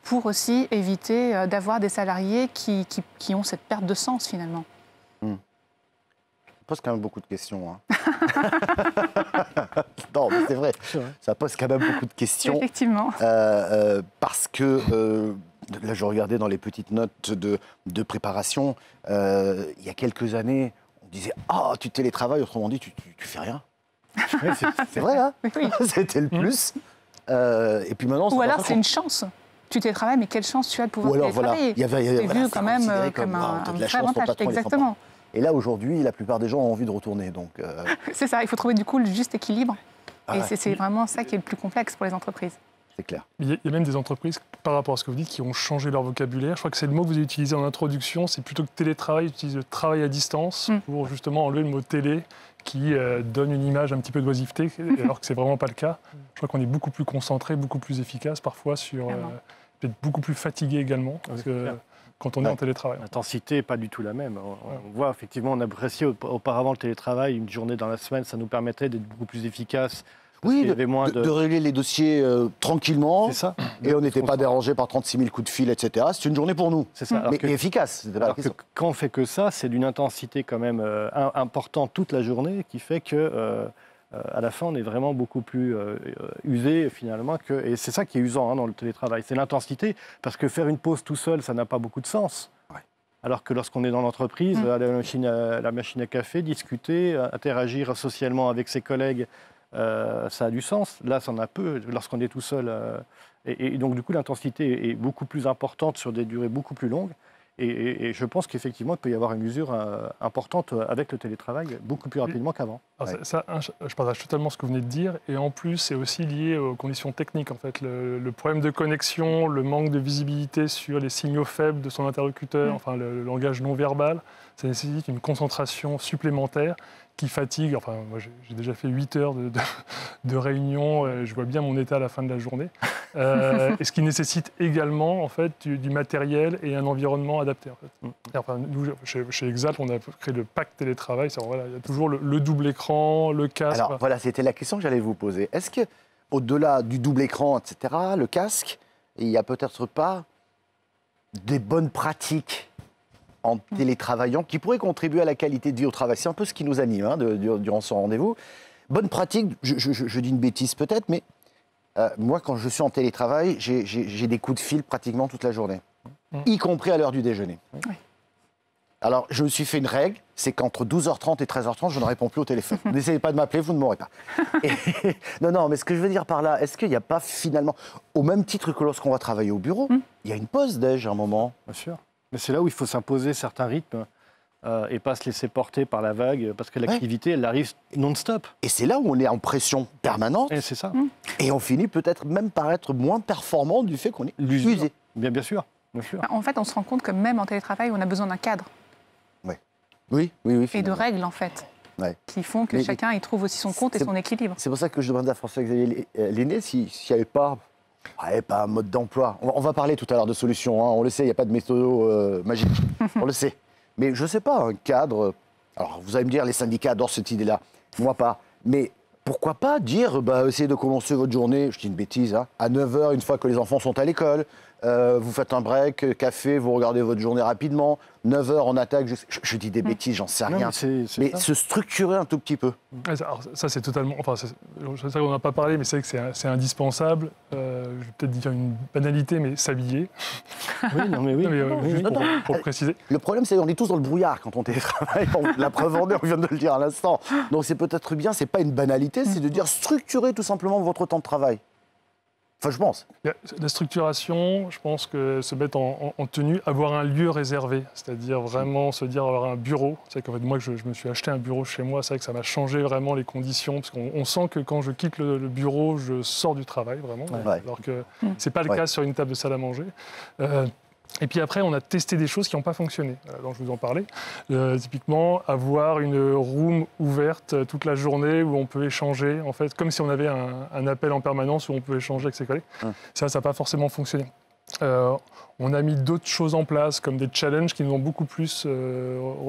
[SPEAKER 2] pour aussi éviter d'avoir des salariés qui ont cette perte de sens finalement.
[SPEAKER 1] Ça pose quand même beaucoup de questions. Hein. Non, mais c'est vrai. Ça pose quand même beaucoup de questions.
[SPEAKER 2] Effectivement.
[SPEAKER 1] Parce que, là, je regardais dans les petites notes de préparation, il y a quelques années, on disait « Ah, tu télétravailles, autrement dit, tu fais rien ».
[SPEAKER 4] Oui,
[SPEAKER 1] C'est vrai, hein?
[SPEAKER 2] Oui.
[SPEAKER 1] C'était le plus. Et puis maintenant,
[SPEAKER 2] Ou alors c'est une chance. Tu télétravailles, mais quelle chance tu as de pouvoir
[SPEAKER 1] Ou alors, voilà,
[SPEAKER 2] télétravailler.
[SPEAKER 1] c'est
[SPEAKER 2] vu quand même comme un
[SPEAKER 1] t'as de la
[SPEAKER 2] vrai
[SPEAKER 1] chance, ton
[SPEAKER 2] avantage.
[SPEAKER 1] patron, il est sympa.
[SPEAKER 2] Exactement.
[SPEAKER 1] Et là, aujourd'hui, la plupart des gens ont envie de retourner. Donc,
[SPEAKER 2] C'est ça, il faut trouver du coup le juste équilibre.
[SPEAKER 1] Ah
[SPEAKER 2] Et
[SPEAKER 1] ouais.
[SPEAKER 2] c'est vraiment ça qui est le plus complexe pour les entreprises.
[SPEAKER 1] c'est clair.
[SPEAKER 3] Il y a même des entreprises, par rapport à ce que vous dites, qui ont changé leur vocabulaire. Je crois que c'est le mot que vous avez utilisé en introduction, c'est plutôt que télétravail, ils utilisent le travail à distance pour justement enlever le mot télé qui donne une image un petit peu d'oisiveté, alors que c'est vraiment pas le cas. Je crois qu'on est beaucoup plus concentré, beaucoup plus efficace parfois sur... peut-être beaucoup plus fatigué également, parce que quand on est en télétravail.
[SPEAKER 4] L'intensité n'est pas du tout la même. On voit effectivement, on appréciait auparavant le télétravail, une journée dans la semaine, ça nous permettait d'être beaucoup plus efficace.
[SPEAKER 1] Oui,
[SPEAKER 4] Il y avait moins
[SPEAKER 1] de régler les dossiers tranquillement.
[SPEAKER 4] C'est ça.
[SPEAKER 1] Et on n'était pas dérangé par 36 000 coups de fil, etc. C'est une journée pour nous.
[SPEAKER 4] C'est ça. Alors
[SPEAKER 1] Mais
[SPEAKER 4] que-
[SPEAKER 1] efficace. C'était pas la
[SPEAKER 4] Alors que
[SPEAKER 1] question.
[SPEAKER 4] quand on fait que ça, c'est d'une intensité quand même importante toute la journée qui fait que à la fin, on est vraiment beaucoup plus usé finalement. Et c'est ça qui est usant dans le télétravail, c'est l'intensité. Parce que faire une pause tout seul, ça n'a pas beaucoup de sens.
[SPEAKER 1] Ouais.
[SPEAKER 4] Alors que lorsqu'on est dans l'entreprise, aller à la machine à café, discuter, interagir socialement avec ses collègues, ça a du sens. Là, ça en a peu lorsqu'on est tout seul. Et donc, du coup, l'intensité est beaucoup plus importante sur des durées beaucoup plus longues. Et je pense qu'effectivement, il peut y avoir une usure importante avec le télétravail beaucoup plus rapidement qu'avant.
[SPEAKER 3] Alors je partage totalement ce que vous venez de dire. Et en plus, c'est aussi lié aux conditions techniques. En fait. Le problème de connexion, le manque de visibilité sur les signaux faibles de son interlocuteur, enfin le langage non verbal, ça nécessite une concentration supplémentaire qui fatigue. Enfin, moi, j'ai déjà fait 8 heures de réunion. Je vois bien mon état à la fin de la journée. Et ce qui nécessite également en fait, du matériel et un environnement adapté. En fait. Et enfin, nous, chez Exalt, on a créé le pack télétravail. Voilà, il y a toujours le double écran, le casque.
[SPEAKER 1] Alors voilà, c'était la question que j'allais vous poser. Est-ce que, au-delà du double écran, etc., le casque, il n'y a peut-être pas des bonnes pratiques en télétravaillant qui pourraient contribuer à la qualité de vie au travail? C'est un peu ce qui nous anime durant ce rendez-vous. Bonne pratique, je dis une bêtise peut-être, mais moi, quand je suis en télétravail, j'ai des coups de fil pratiquement toute la journée, y compris à l'heure du déjeuner.
[SPEAKER 2] Oui.
[SPEAKER 1] Alors, je me suis fait une règle, c'est qu'entre 12h30 et 13h30, je ne réponds plus au téléphone. N'essayez pas de m'appeler, vous ne m'aurez pas. Non, mais ce que je veux dire par là, est-ce qu'il n'y a pas finalement, au même titre que lorsqu'on va travailler au bureau, il y a une pause déj à un moment?
[SPEAKER 4] Bien sûr. Mais c'est là où il faut s'imposer certains rythmes et pas se laisser porter par la vague, parce que l'activité, elle arrive non-stop.
[SPEAKER 1] Et c'est là où on est en pression permanente,
[SPEAKER 4] Et c'est ça.
[SPEAKER 1] et on finit peut-être même par être moins performant du fait qu'on est usé.
[SPEAKER 4] Bien sûr. Bien sûr.
[SPEAKER 2] En fait, on se rend compte que même en télétravail, on a besoin d'un cadre
[SPEAKER 1] Oui,
[SPEAKER 2] et de
[SPEAKER 1] finalement.
[SPEAKER 2] règles, en fait,
[SPEAKER 1] Ouais.
[SPEAKER 2] qui font que
[SPEAKER 1] Mais-
[SPEAKER 2] chacun y trouve aussi son compte et
[SPEAKER 1] c'est-
[SPEAKER 2] son équilibre.
[SPEAKER 1] C'est pour ça que je demande à François-Xavier Lenné s'il n'y avait pas un mode d'emploi. On va parler tout à l'heure de solutions, hein, on le sait, il n'y a pas de méthode magique, on le sait. Mais je ne sais pas, un cadre... Alors, vous allez me dire, les syndicats adorent cette idée-là, moi pas. Mais pourquoi pas dire, essayez de commencer votre journée, je dis une bêtise, hein, à 9h, une fois que les enfants sont à l'école, vous faites un break, café, vous regardez votre journée rapidement, 9h on attaque, je dis des bêtises, j'en sais
[SPEAKER 4] Non,
[SPEAKER 1] rien.
[SPEAKER 4] mais c'est
[SPEAKER 1] Mais
[SPEAKER 4] ça.
[SPEAKER 1] se structurer un tout petit peu.
[SPEAKER 3] Alors, ça, c'est totalement... Enfin, je sais qu'on n'a pas parlé, mais c'est vrai que c'est indispensable. Je vais peut-être dire une banalité, mais s'habiller.
[SPEAKER 4] Oui, non, mais oui.
[SPEAKER 3] Non, mais, juste pour préciser.
[SPEAKER 1] Le problème, c'est qu'on est tous dans le brouillard quand on télétravaille. La preuve en est, on vient de le dire à l'instant. Donc c'est peut-être bien, c'est pas une banalité, c'est de dire structurer tout simplement votre temps de travail. Enfin, je pense.
[SPEAKER 3] La structuration, je pense que se mettre en tenue, avoir un lieu réservé, c'est-à-dire vraiment se dire avoir un bureau. C'est qu'en fait, moi, je me suis acheté un bureau chez moi, c'est vrai que ça m'a changé vraiment les conditions, parce qu'on sent que quand je quitte le bureau, je sors du travail, vraiment,
[SPEAKER 1] Ouais.
[SPEAKER 3] alors que c'est pas le cas sur une table de salle à manger. Et puis après, on a testé des choses qui n'ont pas fonctionné, dont je vous en parlais. Typiquement, avoir une room ouverte toute la journée où on peut échanger, en fait, comme si on avait un appel en permanence où on peut échanger avec ses collègues. Ça n'a pas forcément fonctionné. On a mis d'autres choses en place, comme des challenges qui nous ont beaucoup plus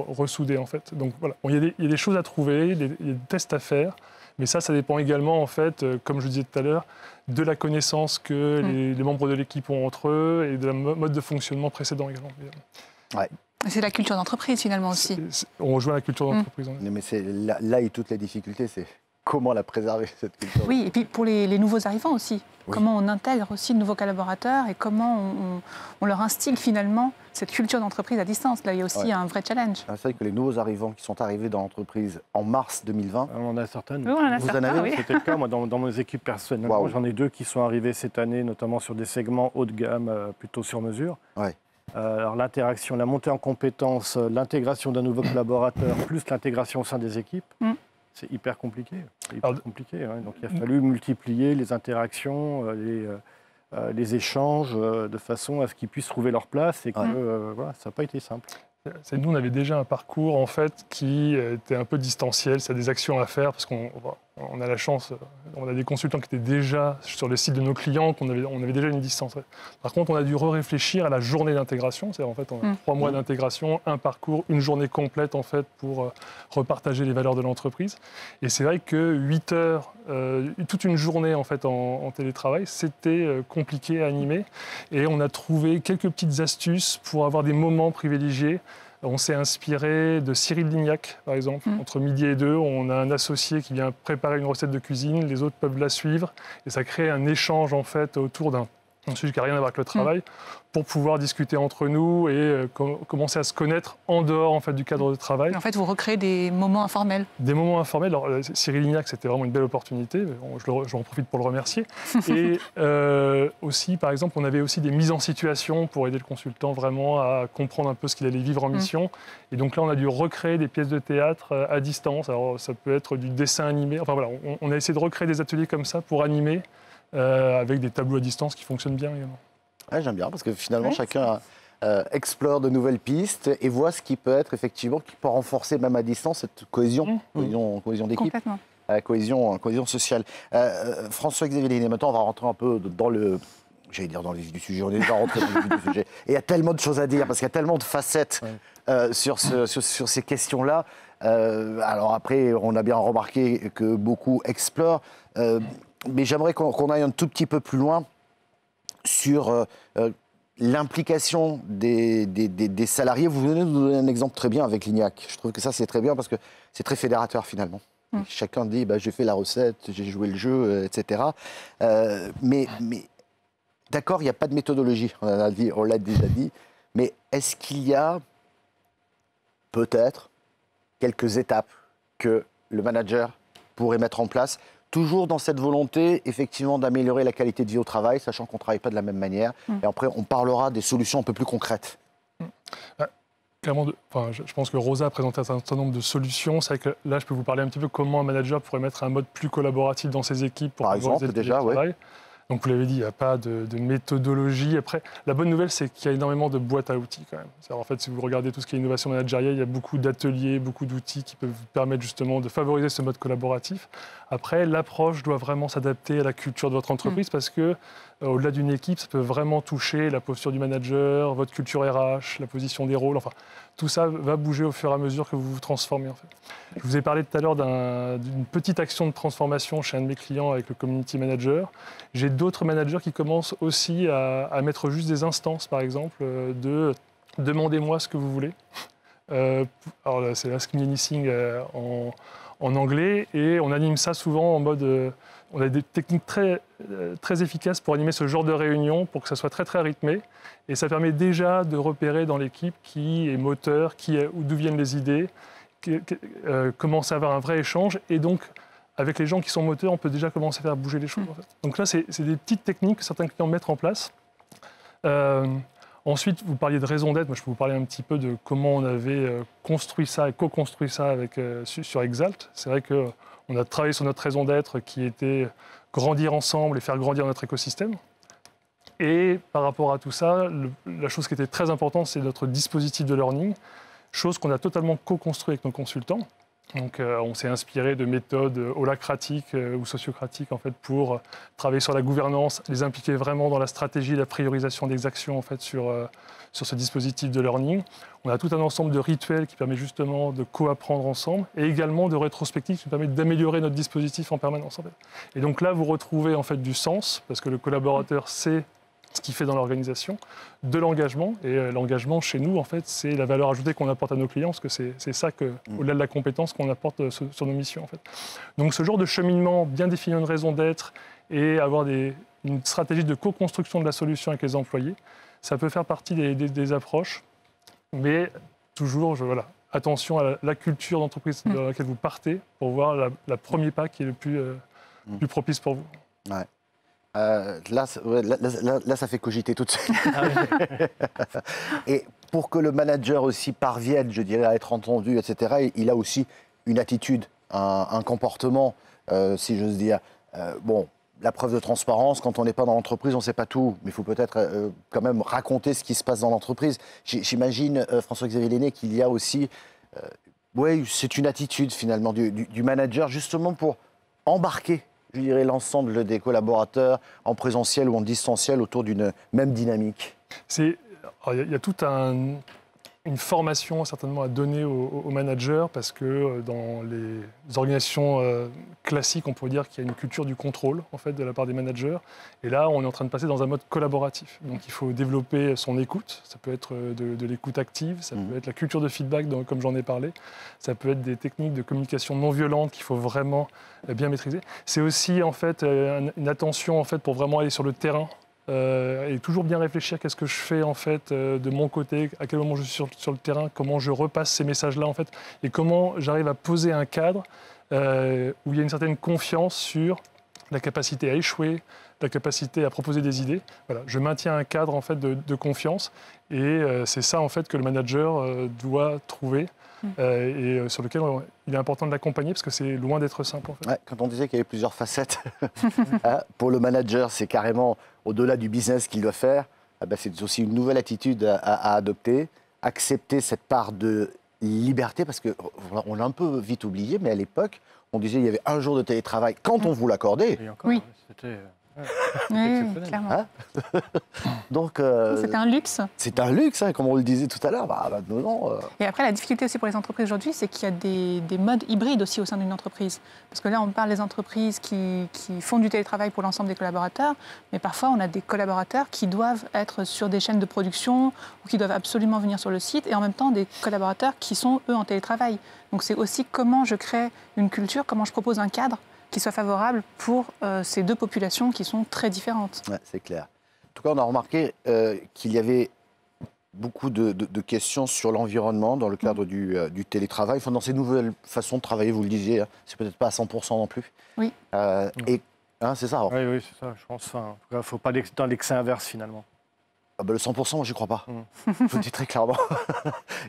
[SPEAKER 3] ressoudés, en fait. Donc voilà, il y a des choses à trouver, il y a des tests à faire. Mais ça dépend également, en fait, comme je disais tout à l'heure, de la connaissance que les membres de l'équipe ont entre eux et de la mode de fonctionnement précédent également.
[SPEAKER 1] Ouais.
[SPEAKER 2] C'est la culture d'entreprise, finalement, aussi.
[SPEAKER 3] On rejoint la culture d'entreprise.
[SPEAKER 1] Mais c'est là est toute la difficulté, c'est comment la préserver, cette culture.
[SPEAKER 2] Oui, et puis pour les nouveaux arrivants aussi.
[SPEAKER 1] Oui.
[SPEAKER 2] Comment on intègre aussi de nouveaux collaborateurs et comment on leur instigue finalement cette culture d'entreprise à distance. Là, il y a aussi un vrai challenge.
[SPEAKER 1] C'est vrai que les nouveaux arrivants qui sont arrivés dans l'entreprise en mars 2020...
[SPEAKER 4] On en a certaines.
[SPEAKER 2] Oui, on en a
[SPEAKER 1] Vous en
[SPEAKER 2] certains,
[SPEAKER 1] avez
[SPEAKER 2] oui.
[SPEAKER 4] C'était le cas, moi, dans mes équipes personnellement.
[SPEAKER 1] Wow.
[SPEAKER 4] J'en ai 2 qui sont arrivés cette année, notamment sur des segments haut de gamme, plutôt sur mesure.
[SPEAKER 1] Ouais.
[SPEAKER 4] Alors l'interaction, la montée en compétences, l'intégration d'un nouveau collaborateur, plus l'intégration au sein des équipes, c'est hyper compliqué. Donc il a fallu multiplier les interactions, les échanges, de façon à ce qu'ils puissent trouver leur place et que voilà, ça n'a pas été simple.
[SPEAKER 3] Nous, on avait déjà un parcours en fait qui était un peu distanciel. C'est des actions à faire parce qu'on a la chance, on a des consultants qui étaient déjà sur le site de nos clients, on avait déjà une distance. Ouais. Par contre, on a dû réfléchir à la journée d'intégration. C'est en fait, on a 3 mois d'intégration, un parcours, une journée complète en fait pour repartager les valeurs de l'entreprise. Et c'est vrai que 8 heures, toute une journée en fait en télétravail, c'était compliqué à animer. Et on a trouvé quelques petites astuces pour avoir des moments privilégiés. On s'est inspiré de Cyril Lignac, par exemple. Entre midi et 2, on a un associé qui vient préparer une recette de cuisine, les autres peuvent la suivre, et ça crée un échange en fait autour d'un sujet qui n'a rien à voir avec le travail, pour pouvoir discuter entre nous et commencer à se connaître en dehors en fait, du cadre de travail.
[SPEAKER 2] En fait, vous recréez des moments informels.
[SPEAKER 3] Des moments informels. Alors, Cyril Lignac, c'était vraiment une belle opportunité. J'en profite pour le remercier. Et aussi, par exemple, on avait aussi des mises en situation pour aider le consultant vraiment à comprendre un peu ce qu'il allait vivre en mission. Et donc là, on a dû recréer des pièces de théâtre à distance. Alors, ça peut être du dessin animé. Enfin voilà, on a essayé de recréer des ateliers comme ça pour animer avec des tableaux à distance qui fonctionnent bien également.
[SPEAKER 1] Ouais, j'aime bien parce que finalement, chacun explore de nouvelles pistes et voit ce qui peut être effectivement, qui peut renforcer même à distance cette cohésion d'équipe,
[SPEAKER 2] Complètement.
[SPEAKER 1] Cohésion sociale. François-Xavier Linet, maintenant on va rentrer un peu dans le... J'allais dire dans le vif du sujet, on est déjà rentré dans le vif du sujet. Et il y a tellement de choses à dire parce qu'il y a tellement de facettes sur ces questions-là. Alors après, on a bien remarqué que beaucoup explorent. Mais j'aimerais qu'on aille un tout petit peu plus loin sur l'implication des salariés. Vous venez de nous donner un exemple très bien avec Lignac. Je trouve que ça, c'est très bien parce que c'est très fédérateur finalement. Chacun dit j'ai fait la recette, j'ai joué le jeu, etc. Mais d'accord, il n'y a pas de méthodologie, on l'a déjà dit. Mais est-ce qu'il y a peut-être quelques étapes que le manager pourrait mettre en place, toujours dans cette volonté, effectivement, d'améliorer la qualité de vie au travail, sachant qu'on ne travaille pas de la même manière. Et après, on parlera des solutions un peu plus concrètes.
[SPEAKER 3] Clairement, je pense que Rosa a présenté un certain nombre de solutions. C'est vrai que là, je peux vous parler un petit peu comment un manager pourrait mettre un mode plus collaboratif dans ses équipes pour favoriser le travail. Donc, vous l'avez dit, il n'y a pas de méthodologie. Après, la bonne nouvelle, c'est qu'il y a énormément de boîtes à outils quand même. En fait, si vous regardez tout ce qui est innovation managériale, il y a beaucoup d'ateliers, beaucoup d'outils qui peuvent vous permettre justement de favoriser ce mode collaboratif. Après, l'approche doit vraiment s'adapter à la culture de votre entreprise parce que, au-delà d'une équipe, ça peut vraiment toucher la posture du manager, votre culture RH, la position des rôles. Enfin, tout ça va bouger au fur et à mesure que vous vous transformez. En fait. Je vous ai parlé tout à l'heure d'une petite action de transformation chez un de mes clients avec le community manager. J'ai d'autres managers qui commencent aussi à mettre juste des instances, par exemple, de « demandez-moi ce que vous voulez ». Alors c'est Ask Me Anything en anglais et on anime ça souvent en mode... on a des techniques très efficaces pour animer ce genre de réunion pour que ça soit très très rythmé. Et ça permet déjà de repérer dans l'équipe qui est moteur, d'où viennent les idées, commencer à avoir un vrai échange. Et donc, avec les gens qui sont moteurs, on peut déjà commencer à faire bouger les choses. En fait. Donc là, c'est des petites techniques que certains clients mettent en place. Ensuite, vous parliez de raison d'être. Moi, je peux vous parler un petit peu de comment on avait construit ça et co-construit ça sur Exalt. C'est vrai qu'on a travaillé sur notre raison d'être qui était grandir ensemble et faire grandir notre écosystème. Et par rapport à tout ça, la chose qui était très importante, c'est notre dispositif de learning, chose qu'on a totalement co-construit avec nos consultants. Donc, on s'est inspiré de méthodes holacratiques ou sociocratiques en fait, pour travailler sur la gouvernance, les impliquer vraiment dans la stratégie, la priorisation des actions en fait, sur ce dispositif de learning. On a tout un ensemble de rituels qui permet justement de co-apprendre ensemble et également de rétrospectives qui permettent d'améliorer notre dispositif en permanence. En fait. Et donc là, vous retrouvez en fait, du sens parce que le collaborateur sait ce qu'il fait dans l'organisation, de l'engagement. Et l'engagement, chez nous, en fait, c'est la valeur ajoutée qu'on apporte à nos clients, parce que c'est ça, au-delà de la compétence, qu'on apporte sur nos missions. En fait. Donc ce genre de cheminement, bien définir une raison d'être et avoir une stratégie de co-construction de la solution avec les employés, ça peut faire partie des approches, mais toujours, attention à la culture d'entreprise dans laquelle vous partez pour voir le premier pas qui est le plus propice pour vous.
[SPEAKER 1] Ouais. Là, ça fait cogiter tout de suite. Et pour que le manager aussi parvienne, je dirais, à être entendu, etc., il a aussi une attitude, un comportement, si j'ose dire. La preuve de transparence, quand on n'est pas dans l'entreprise, on ne sait pas tout, mais il faut peut-être quand même raconter ce qui se passe dans l'entreprise. J'imagine, François-Xavier Lenné, qu'il y a aussi... c'est une attitude finalement du manager, justement pour embarquer, je dirais, l'ensemble des collaborateurs en présentiel ou en distanciel autour d'une même dynamique.
[SPEAKER 3] Il y a toute une formation certainement à donner aux managers, parce que dans les organisations classiques, on pourrait dire qu'il y a une culture du contrôle en fait, de la part des managers. Et là, on est en train de passer dans un mode collaboratif. Donc il faut développer son écoute. Ça peut être de l'écoute active, ça peut être la culture de feedback, comme j'en ai parlé. Ça peut être des techniques de communication non violente qu'il faut vraiment bien maîtriser. C'est aussi en fait, une attention en fait, pour vraiment aller sur le terrain. Et toujours bien réfléchir qu'est-ce que je fais en fait de mon côté, à quel moment je suis sur le terrain, comment je repasse ces messages-là en fait, et comment j'arrive à poser un cadre où il y a une certaine confiance sur la capacité à échouer, la capacité à proposer des idées. Voilà, je maintiens un cadre en fait de confiance, et c'est ça en fait que le manager doit trouver. Et sur lequel il est important de l'accompagner, parce que c'est loin d'être simple. En fait.
[SPEAKER 1] Ouais, quand on disait qu'il y avait plusieurs facettes, pour le manager, c'est carrément au-delà du business qu'il doit faire, c'est aussi une nouvelle attitude à adopter, accepter cette part de liberté, parce qu'on l'a un peu vite oublié, mais à l'époque, on disait qu'il y avait un jour de télétravail quand on vous l'accordait.
[SPEAKER 2] Oui.
[SPEAKER 4] C'était...
[SPEAKER 2] Oui, clairement.
[SPEAKER 1] Donc,
[SPEAKER 2] c'est un luxe.
[SPEAKER 1] C'est un luxe, comme on le disait tout à l'heure. Maintenant,
[SPEAKER 2] Et après, la difficulté aussi pour les entreprises aujourd'hui, c'est qu'il y a des modes hybrides aussi au sein d'une entreprise. Parce que là, on parle des entreprises qui font du télétravail pour l'ensemble des collaborateurs, mais parfois, on a des collaborateurs qui doivent être sur des chaînes de production ou qui doivent absolument venir sur le site, et en même temps, des collaborateurs qui sont, eux, en télétravail. Donc, c'est aussi comment je crée une culture, comment je propose un cadre qui soit favorable pour ces deux populations qui sont très différentes.
[SPEAKER 1] Ouais, c'est clair. En tout cas, on a remarqué qu'il y avait beaucoup de questions sur l'environnement dans le cadre du télétravail. Enfin, dans ces nouvelles façons de travailler, vous le disiez, c'est peut-être pas à 100% non plus.
[SPEAKER 2] Oui.
[SPEAKER 4] C'est
[SPEAKER 1] ça.
[SPEAKER 4] Oui, c'est ça. Je pense. Il ne faut pas dans l'excès inverse, finalement.
[SPEAKER 1] Le 100%, moi, j'y crois pas. Je le dis très clairement.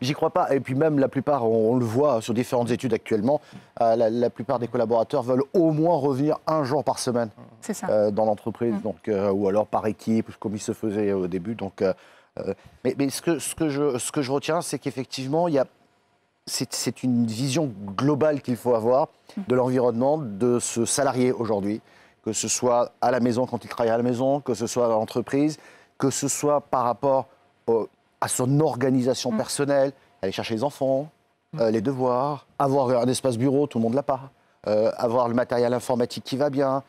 [SPEAKER 1] J'y crois pas. Et puis même, la plupart, on le voit sur différentes études actuellement, la plupart des collaborateurs veulent au moins revenir un jour par semaine dans l'entreprise, ou alors par équipe, comme il se faisait au début. Donc, mais ce que je retiens, c'est qu'effectivement, c'est une vision globale qu'il faut avoir de l'environnement de ce salarié aujourd'hui, que ce soit à la maison quand il travaille à la maison, que ce soit à l'entreprise, que ce soit par rapport à son organisation personnelle, aller chercher les enfants, les devoirs, avoir un espace bureau, tout le monde ne l'a pas, avoir le matériel informatique qui va bien.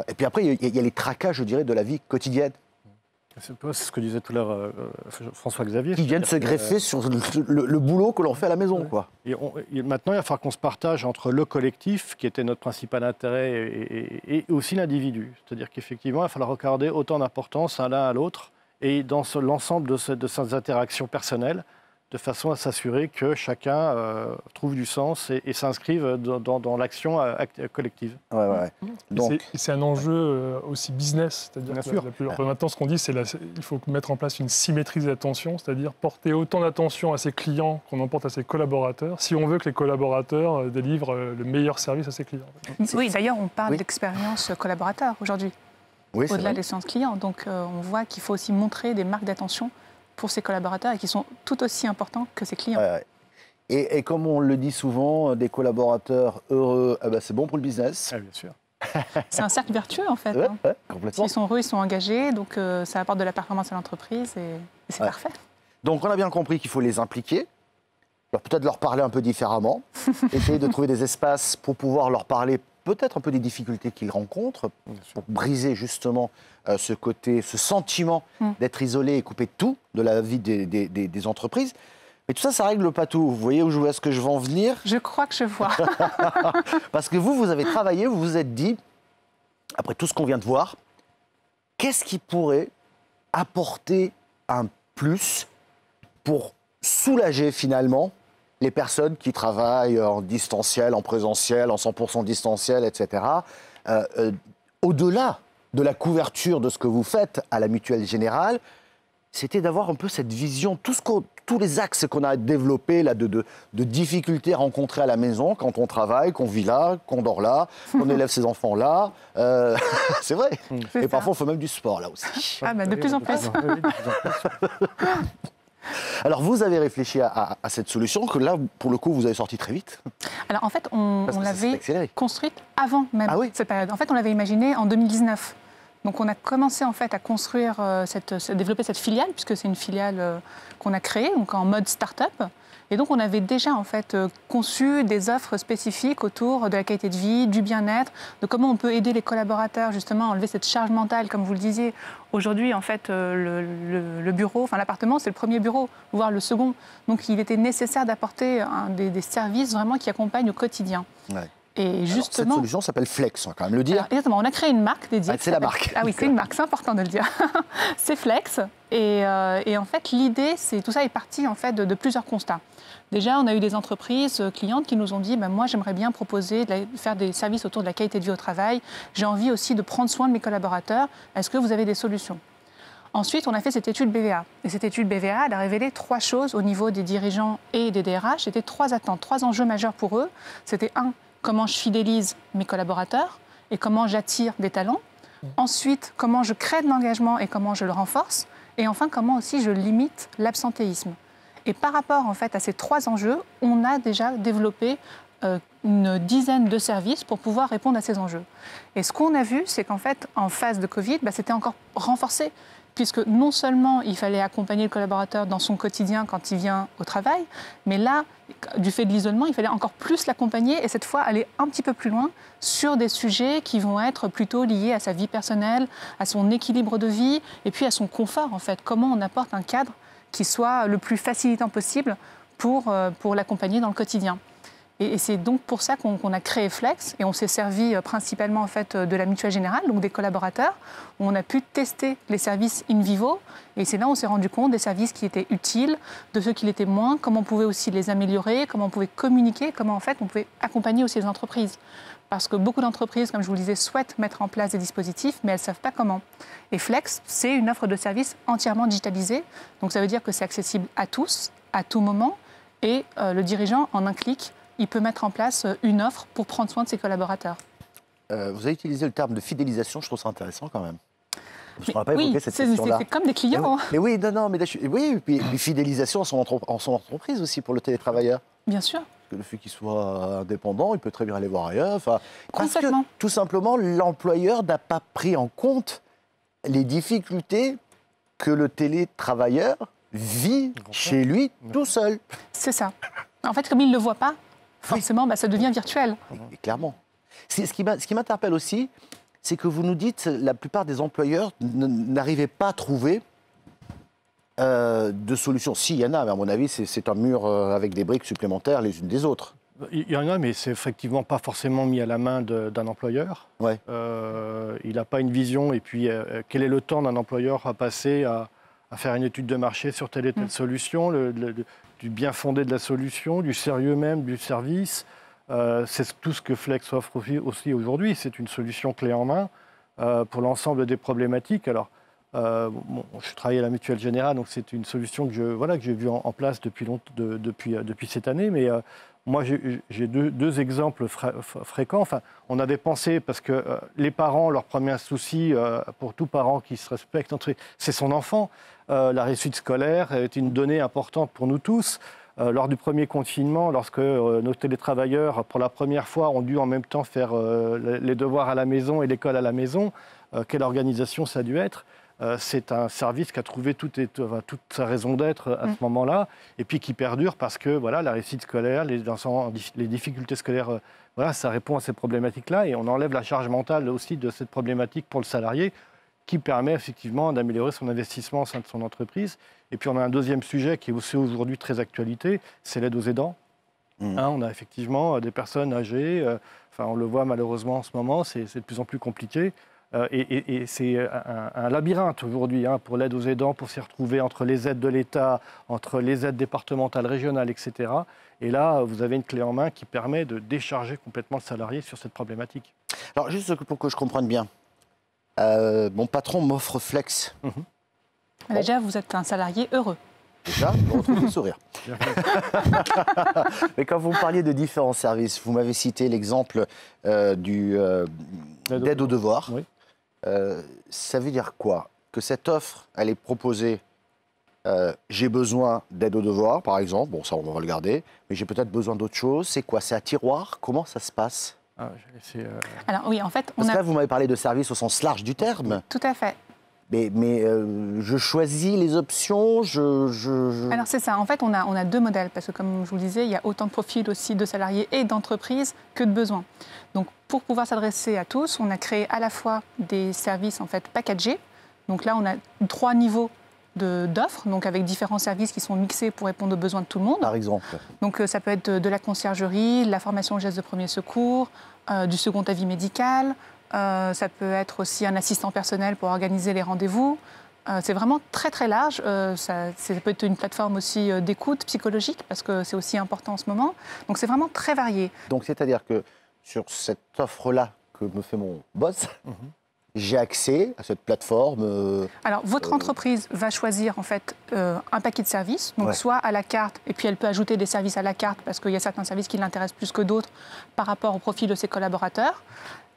[SPEAKER 1] Et puis après, il y a les tracas, je dirais, de la vie quotidienne.
[SPEAKER 4] C'est ce que disait tout à l'heure François-Xavier.
[SPEAKER 1] Qui viennent se greffer sur le boulot que l'on fait à la maison. Quoi.
[SPEAKER 4] Et maintenant, il va falloir qu'on se partage entre le collectif, qui était notre principal intérêt, et aussi l'individu. C'est-à-dire qu'effectivement, il va falloir regarder autant d'importance l'un à l'autre, et dans l'ensemble de ces interactions personnelles, de façon à s'assurer que chacun trouve du sens et s'inscrive dans l'action collective.
[SPEAKER 1] Ouais.
[SPEAKER 3] Donc, c'est un enjeu aussi business, c'est-à-dire que maintenant, ce qu'on dit, c'est qu'il faut mettre en place une symétrie de l'attention, c'est-à-dire porter autant d'attention à ses clients qu'on en porte à ses collaborateurs, si on veut que les collaborateurs délivrent le meilleur service à ses clients.
[SPEAKER 2] Oui, d'ailleurs, on parle d'expérience collaborateur aujourd'hui.
[SPEAKER 1] Oui,
[SPEAKER 2] au-delà des séances clients. Donc, on voit qu'il faut aussi montrer des marques d'attention pour ses collaborateurs et qui sont tout aussi importants que ses clients.
[SPEAKER 1] Et comme on le dit souvent, des collaborateurs heureux, c'est bon pour le business.
[SPEAKER 4] Bien sûr.
[SPEAKER 2] C'est un cercle vertueux, en fait.
[SPEAKER 1] Complètement.
[SPEAKER 2] S'ils sont heureux, ils sont engagés, donc ça apporte de la performance à l'entreprise et c'est parfait.
[SPEAKER 1] Donc, on a bien compris qu'il faut les impliquer, Alors peut-être leur parler un peu différemment, essayer de trouver des espaces pour pouvoir leur parler peut-être un peu des difficultés qu'ils rencontrent, pour briser justement ce sentiment d'être isolé et coupé de tout, de la vie des entreprises. Mais tout ça, ça règle pas tout. Vous voyez où est-ce que je veux en venir?
[SPEAKER 2] Je crois que je vois.
[SPEAKER 1] Parce que vous avez travaillé, vous vous êtes dit, après tout ce qu'on vient de voir, qu'est-ce qui pourrait apporter un plus pour soulager finalement les personnes qui travaillent en distanciel, en présentiel, en 100% distanciel, etc. Au-delà de la couverture de ce que vous faites à la Mutuelle Générale, c'était d'avoir un peu cette vision, tous les axes qu'on a développés là, de difficultés rencontrées à la maison quand on travaille, qu'on vit là, qu'on dort là, qu'on élève ses enfants là. C'est vrai. Et parfois, on fait même du sport là aussi.
[SPEAKER 2] Ah, bah, de plus en plus.
[SPEAKER 1] Alors, vous avez réfléchi à cette solution que là, pour le coup, vous avez sorti très vite.
[SPEAKER 2] Alors, en fait, on l'avait construite avant même cette période. En fait, on l'avait imaginée en 2019. Donc, on a commencé en fait à construire, développer cette filiale, puisque c'est une filiale qu'on a créée, donc en mode start-up. Et donc, on avait déjà en fait conçu des offres spécifiques autour de la qualité de vie, du bien-être, de comment on peut aider les collaborateurs justement à enlever cette charge mentale, comme vous le disiez. Aujourd'hui, en fait, le bureau, enfin l'appartement, c'est le premier bureau, voire le second. Donc, il était nécessaire d'apporter des services vraiment qui accompagnent au quotidien.
[SPEAKER 1] Ouais.
[SPEAKER 2] Et justement,
[SPEAKER 1] cette solution s'appelle Flex, on va quand même le dire.
[SPEAKER 2] Alors, exactement, on a créé une marque dédiée.
[SPEAKER 1] C'est la marque.
[SPEAKER 2] Ah oui, c'est une marque, c'est important de le dire. C'est Flex. Et en fait, l'idée, tout ça est parti en fait, de plusieurs constats. Déjà, on a eu des entreprises clientes qui nous ont dit moi, j'aimerais bien proposer de faire des services autour de la qualité de vie au travail. J'ai envie aussi de prendre soin de mes collaborateurs. Est-ce que vous avez des solutions? Ensuite, on a fait cette étude BVA. Et cette étude BVA, elle a révélé 3 choses au niveau des dirigeants et des DRH. C'était 3 attentes, 3 enjeux majeurs pour eux. C'était comment je fidélise mes collaborateurs et comment j'attire des talents. Ensuite, comment je crée de l'engagement et comment je le renforce. Et enfin, comment aussi je limite l'absentéisme. Et par rapport en fait, à ces 3 enjeux, on a déjà développé une dizaine de services pour pouvoir répondre à ces enjeux. Et ce qu'on a vu, c'est qu'en fait, en phase de Covid, c'était encore renforcé, puisque non seulement il fallait accompagner le collaborateur dans son quotidien quand il vient au travail, mais là, du fait de l'isolement, il fallait encore plus l'accompagner et cette fois aller un petit peu plus loin sur des sujets qui vont être plutôt liés à sa vie personnelle, à son équilibre de vie et puis à son confort en fait. Comment on apporte un cadre qui soit le plus facilitant possible pour l'accompagner dans le quotidien. Et c'est donc pour ça qu'on a créé Flex et on s'est servi principalement en fait, de la Mutuelle Générale, donc des collaborateurs, où on a pu tester les services in vivo. Et c'est là où on s'est rendu compte des services qui étaient utiles, de ceux qui l'étaient moins, comment on pouvait aussi les améliorer, comment on pouvait communiquer, comment en fait on pouvait accompagner aussi les entreprises. Parce que beaucoup d'entreprises, comme je vous le disais, souhaitent mettre en place des dispositifs, mais elles ne savent pas comment. Et Flex, c'est une offre de service entièrement digitalisée. Donc ça veut dire que c'est accessible à tous, à tout moment. Et le dirigeant, en un clic, il peut mettre en place une offre pour prendre soin de ses collaborateurs.
[SPEAKER 1] Vous avez utilisé le terme de fidélisation, je trouve ça intéressant quand même. Parce qu'on n'a pas évoqué cette question-là.
[SPEAKER 2] C'est comme des clients.
[SPEAKER 1] Mais oui, non, mais oui, et puis fidélisation en son entreprise aussi pour le télétravailleur.
[SPEAKER 2] Bien sûr.
[SPEAKER 1] Parce que le fait qu'il soit indépendant, il peut très bien aller voir ailleurs. Enfin, parce que tout simplement, l'employeur n'a pas pris en compte les difficultés que le télétravailleur vit chez lui tout seul.
[SPEAKER 2] C'est ça. En fait, comme il ne le voit pas, forcément, ça devient virtuel.
[SPEAKER 1] Et clairement. Ce qui m'interpelle aussi, c'est que vous nous dites que la plupart des employeurs n'arrivaient pas à trouver de solutions. Si, il y en a, mais à mon avis, c'est un mur avec des briques supplémentaires les unes des autres.
[SPEAKER 4] Il y en a, mais c'est effectivement pas forcément mis à la main d'un employeur.
[SPEAKER 1] Ouais.
[SPEAKER 4] Il n'a pas une vision. Et puis, quel est le temps d'un employeur à passer à faire une étude de marché sur telle et telle solution, du bien fondé de la solution, du sérieux même du service. C'est tout ce que Flex offre aussi aujourd'hui. C'est une solution clé en main pour l'ensemble des problématiques. Alors, je travaille à la Mutuelle Générale, donc c'est une solution que j'ai vue en place depuis cette année. Mais moi, j'ai deux exemples fréquents. Enfin, on a des pensées parce que les parents, leur premier souci, pour tout parent qui se respecte, c'est son enfant. La réussite scolaire est une donnée importante pour nous tous. Lors du premier confinement, lorsque nos télétravailleurs, pour la première fois, ont dû en même temps faire les devoirs à la maison et l'école à la maison, quelle organisation ça a dû être. c'est un service qui a trouvé toute sa raison d'être à ce moment-là, et puis qui perdure parce que voilà, la réussite scolaire, les difficultés scolaires, voilà, ça répond à ces problématiques-là, et on enlève la charge mentale aussi de cette problématique pour le salarié, qui permet effectivement d'améliorer son investissement au sein de son entreprise. Et puis on a un deuxième sujet qui est aussi aujourd'hui très d'actualité, c'est l'aide aux aidants. On a effectivement des personnes âgées, on le voit malheureusement en ce moment, c'est de plus en plus compliqué. Et c'est un labyrinthe aujourd'hui pour l'aide aux aidants, pour s'y retrouver entre les aides de l'État, entre les aides départementales, régionales, etc. Et là, vous avez une clé en main qui permet de décharger complètement le salarié sur cette problématique.
[SPEAKER 1] Alors, juste pour que je comprenne bien, mon patron m'offre Flex.
[SPEAKER 2] Déjà, vous êtes un salarié heureux.
[SPEAKER 1] Déjà, on retrouve le sourire. Mais quand vous parliez de différents services, vous m'avez cité l'exemple d'aide aux devoirs.
[SPEAKER 4] Oui.
[SPEAKER 1] Ça veut dire quoi? Que cette offre, elle est proposée, j'ai besoin d'aide aux devoirs, par exemple, bon ça on va le garder, mais j'ai peut-être besoin d'autre chose. C'est quoi? C'est un tiroir? Comment ça se passe?
[SPEAKER 2] Alors oui, en fait,
[SPEAKER 1] Parce que là, vous m'avez parlé de service au sens large du terme.
[SPEAKER 2] Tout à fait.
[SPEAKER 1] Mais je choisis les options,
[SPEAKER 2] Alors c'est ça, en fait on a deux modèles, parce que comme je vous le disais, il y a autant de profils aussi de salariés et d'entreprises que de besoins. Donc pour pouvoir s'adresser à tous, on a créé à la fois des services en fait packagés, donc là on a 3 niveaux d'offres, donc avec différents services qui sont mixés pour répondre aux besoins de tout le monde.
[SPEAKER 1] Par exemple.
[SPEAKER 2] Donc ça peut être de la conciergerie, de la formation aux gestes de premier secours, du second avis médical. Ça peut être aussi un assistant personnel pour organiser les rendez-vous. C'est vraiment très très large. Ça peut être une plateforme aussi d'écoute psychologique parce que c'est aussi important en ce moment. Donc c'est vraiment très varié.
[SPEAKER 1] Donc c'est-à-dire que sur cette offre-là que me fait mon boss, j'ai accès à cette plateforme.
[SPEAKER 2] Alors votre entreprise va choisir en fait un paquet de services, donc soit à la carte, et puis elle peut ajouter des services à la carte parce qu'il y a certains services qui l'intéressent plus que d'autres par rapport au profil de ses collaborateurs.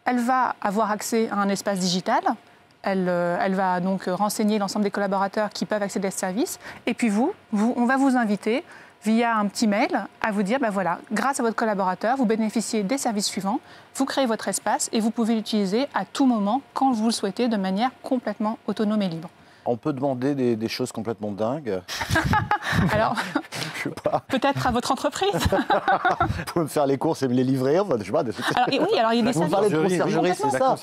[SPEAKER 2] Elle va avoir accès à un espace digital. Elle va donc renseigner l'ensemble des collaborateurs qui peuvent accéder à ce service. Et puis on va vous inviter via un petit mail à vous dire, voilà, grâce à votre collaborateur, vous bénéficiez des services suivants, vous créez votre espace et vous pouvez l'utiliser à tout moment, quand vous le souhaitez, de manière complètement autonome et libre.
[SPEAKER 1] On peut demander des choses complètement dingues.
[SPEAKER 2] Alors, peut-être à votre entreprise.
[SPEAKER 1] Vous pouvez me faire les courses et me les livrer. Enfin, je sais pas,
[SPEAKER 2] alors, oui, alors il y a des
[SPEAKER 1] vous parlez de conciergerie, c'est ça.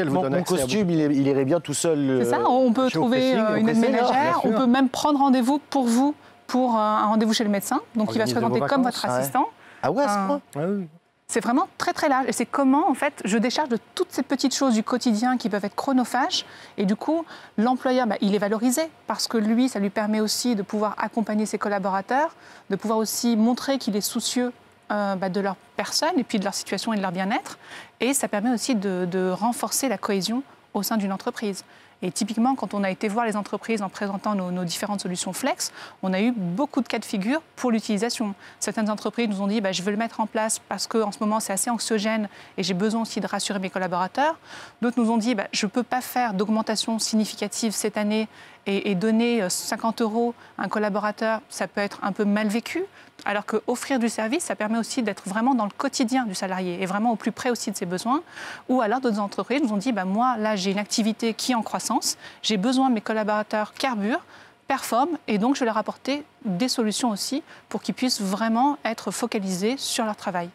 [SPEAKER 4] Mon
[SPEAKER 1] costume, il irait bien tout seul.
[SPEAKER 2] C'est ça, on peut trouver une aide ménagère, on peut même prendre rendez-vous pour vous pour un rendez-vous chez le médecin. Donc il va se présenter comme votre assistant.
[SPEAKER 1] Ah ouais, à ce point?
[SPEAKER 4] Oui.
[SPEAKER 2] C'est vraiment très très large et c'est comment en fait je décharge de toutes ces petites choses du quotidien qui peuvent être chronophages et du coup l'employeur il est valorisé parce que lui ça lui permet aussi de pouvoir accompagner ses collaborateurs, de pouvoir aussi montrer qu'il est soucieux de leur personne et puis de leur situation et de leur bien-être et ça permet aussi de renforcer la cohésion au sein d'une entreprise. Et typiquement, quand on a été voir les entreprises en présentant nos différentes solutions Flex, on a eu beaucoup de cas de figure pour l'utilisation. Certaines entreprises nous ont dit je veux le mettre en place parce qu'en ce moment c'est assez anxiogène et j'ai besoin aussi de rassurer mes collaborateurs. D'autres nous ont dit je ne peux pas faire d'augmentation significative cette année et donner 50 € à un collaborateur, ça peut être un peu mal vécu. Alors qu'offrir du service, ça permet aussi d'être vraiment dans le quotidien du salarié et vraiment au plus près aussi de ses besoins. Ou alors d'autres entreprises nous ont dit, moi là j'ai une activité qui est en croissance, j'ai besoin de mes collaborateurs carburent, performent et donc je vais leur apporter des solutions aussi pour qu'ils puissent vraiment être focalisés sur leur travail.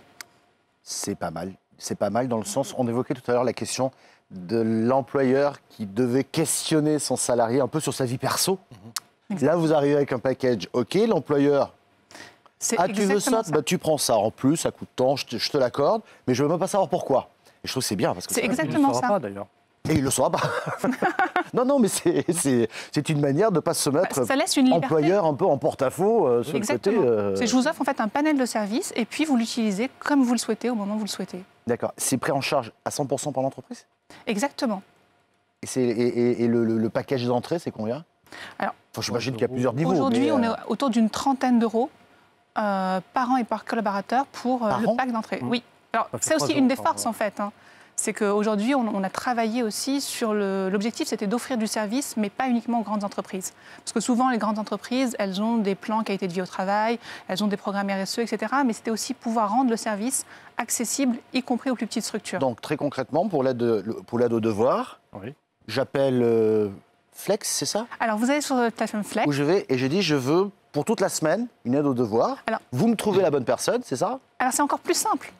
[SPEAKER 1] C'est pas mal. C'est pas mal dans le sens, on évoquait tout à l'heure la question de l'employeur qui devait questionner son salarié un peu sur sa vie perso. Là, vous arrivez avec un package. OK, l'employeur, tu veux ça, tu prends ça. En plus, ça coûte tant, je te l'accorde, mais je ne veux même pas savoir pourquoi. Et je trouve que c'est bien. Parce que
[SPEAKER 2] c'est exactement ça.
[SPEAKER 4] Il ne le saura pas, d'ailleurs.
[SPEAKER 1] Et il ne le saura pas. non, mais c'est une manière de ne pas se mettre
[SPEAKER 2] ça laisse une liberté.
[SPEAKER 1] Employeur un peu en porte-à-faux sur
[SPEAKER 2] exactement.
[SPEAKER 1] le côté.
[SPEAKER 2] Je vous offre en fait un panel de services et puis vous l'utilisez comme vous le souhaitez, au moment où vous le souhaitez.
[SPEAKER 1] D'accord. C'est pris en charge à 100% par l'entreprise?
[SPEAKER 2] Exactement.
[SPEAKER 1] Et le package d'entrée, c'est combien?
[SPEAKER 2] Alors,
[SPEAKER 1] j'imagine qu'il y a plusieurs niveaux.
[SPEAKER 2] Aujourd'hui, on est autour d'une 30aine d'euros par an et par collaborateur pour le pack d'entrée. Oui. Alors, c'est aussi une des forces, en fait. C'est qu'aujourd'hui, on a travaillé aussi sur l'objectif, c'était d'offrir du service, mais pas uniquement aux grandes entreprises. Parce que souvent, les grandes entreprises, elles ont des plans qualité de vie au travail, elles ont des programmes RSE, etc. Mais c'était aussi pouvoir rendre le service accessible, y compris aux plus petites structures.
[SPEAKER 1] Donc, très concrètement, pour l'aide aux devoirs, j'appelle Flex, c'est ça?
[SPEAKER 2] Alors, vous allez sur la plateforme Flex.
[SPEAKER 1] Où je vais et je dis, je veux, pour toute la semaine, une aide aux devoirs.
[SPEAKER 2] Alors-
[SPEAKER 1] Vous me trouvez la bonne personne, c'est ça?
[SPEAKER 2] Alors, c'est encore plus simple.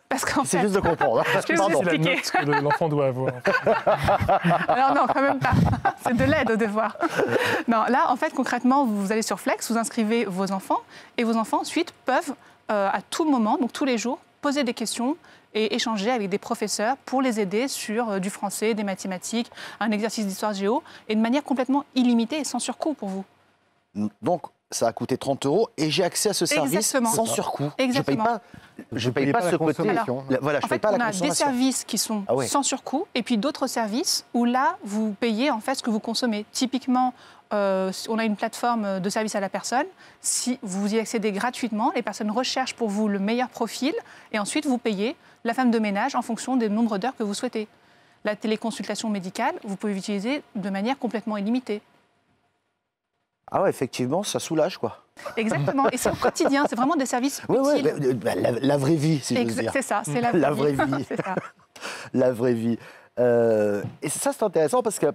[SPEAKER 2] Parce qu'en
[SPEAKER 1] C'est
[SPEAKER 2] fait...
[SPEAKER 1] juste de comprendre.
[SPEAKER 2] Je vais vous
[SPEAKER 1] Pardon.
[SPEAKER 3] C'est la
[SPEAKER 2] expliquer.
[SPEAKER 3] note que l'enfant doit avoir.
[SPEAKER 2] Alors non, quand même pas. C'est de l'aide au devoir. Non, là, en fait, concrètement, vous allez sur Flex, vous inscrivez vos enfants, et vos enfants, ensuite, peuvent, à tout moment, donc tous les jours, poser des questions et échanger avec des professeurs pour les aider sur du français, des mathématiques, un exercice d'histoire géo, et de manière complètement illimitée et sans surcoût pour vous.
[SPEAKER 1] Donc, ça a coûté 30 € et j'ai accès à ce service
[SPEAKER 2] Exactement.
[SPEAKER 1] sans surcoût.
[SPEAKER 2] Exactement.
[SPEAKER 1] Je paye pas
[SPEAKER 4] la
[SPEAKER 1] ce côté.
[SPEAKER 4] consommation.
[SPEAKER 1] Voilà, je
[SPEAKER 2] En
[SPEAKER 1] paye
[SPEAKER 2] fait,
[SPEAKER 1] pas
[SPEAKER 2] on
[SPEAKER 1] la
[SPEAKER 2] a des
[SPEAKER 1] consommation.
[SPEAKER 2] services qui sont
[SPEAKER 1] Ah ouais.
[SPEAKER 2] sans surcoût et puis d'autres services où là, vous payez en fait ce que vous consommez. Typiquement, on a une plateforme de service à la personne. Si vous y accédez gratuitement, les personnes recherchent pour vous le meilleur profil et ensuite vous payez la femme de ménage en fonction des nombres d'heures que vous souhaitez. La téléconsultation médicale, vous pouvez l'utiliser de manière complètement illimitée.
[SPEAKER 1] Ah ouais, effectivement, ça soulage, quoi.
[SPEAKER 2] Exactement. Et c'est au quotidien. C'est vraiment des services
[SPEAKER 1] Oui,
[SPEAKER 2] utiles.
[SPEAKER 1] la vraie vie, si je veux dire.
[SPEAKER 2] C'est ça. C'est la,
[SPEAKER 1] La vraie vie.
[SPEAKER 2] C'est ça.
[SPEAKER 1] La vraie vie. Et ça, c'est intéressant parce que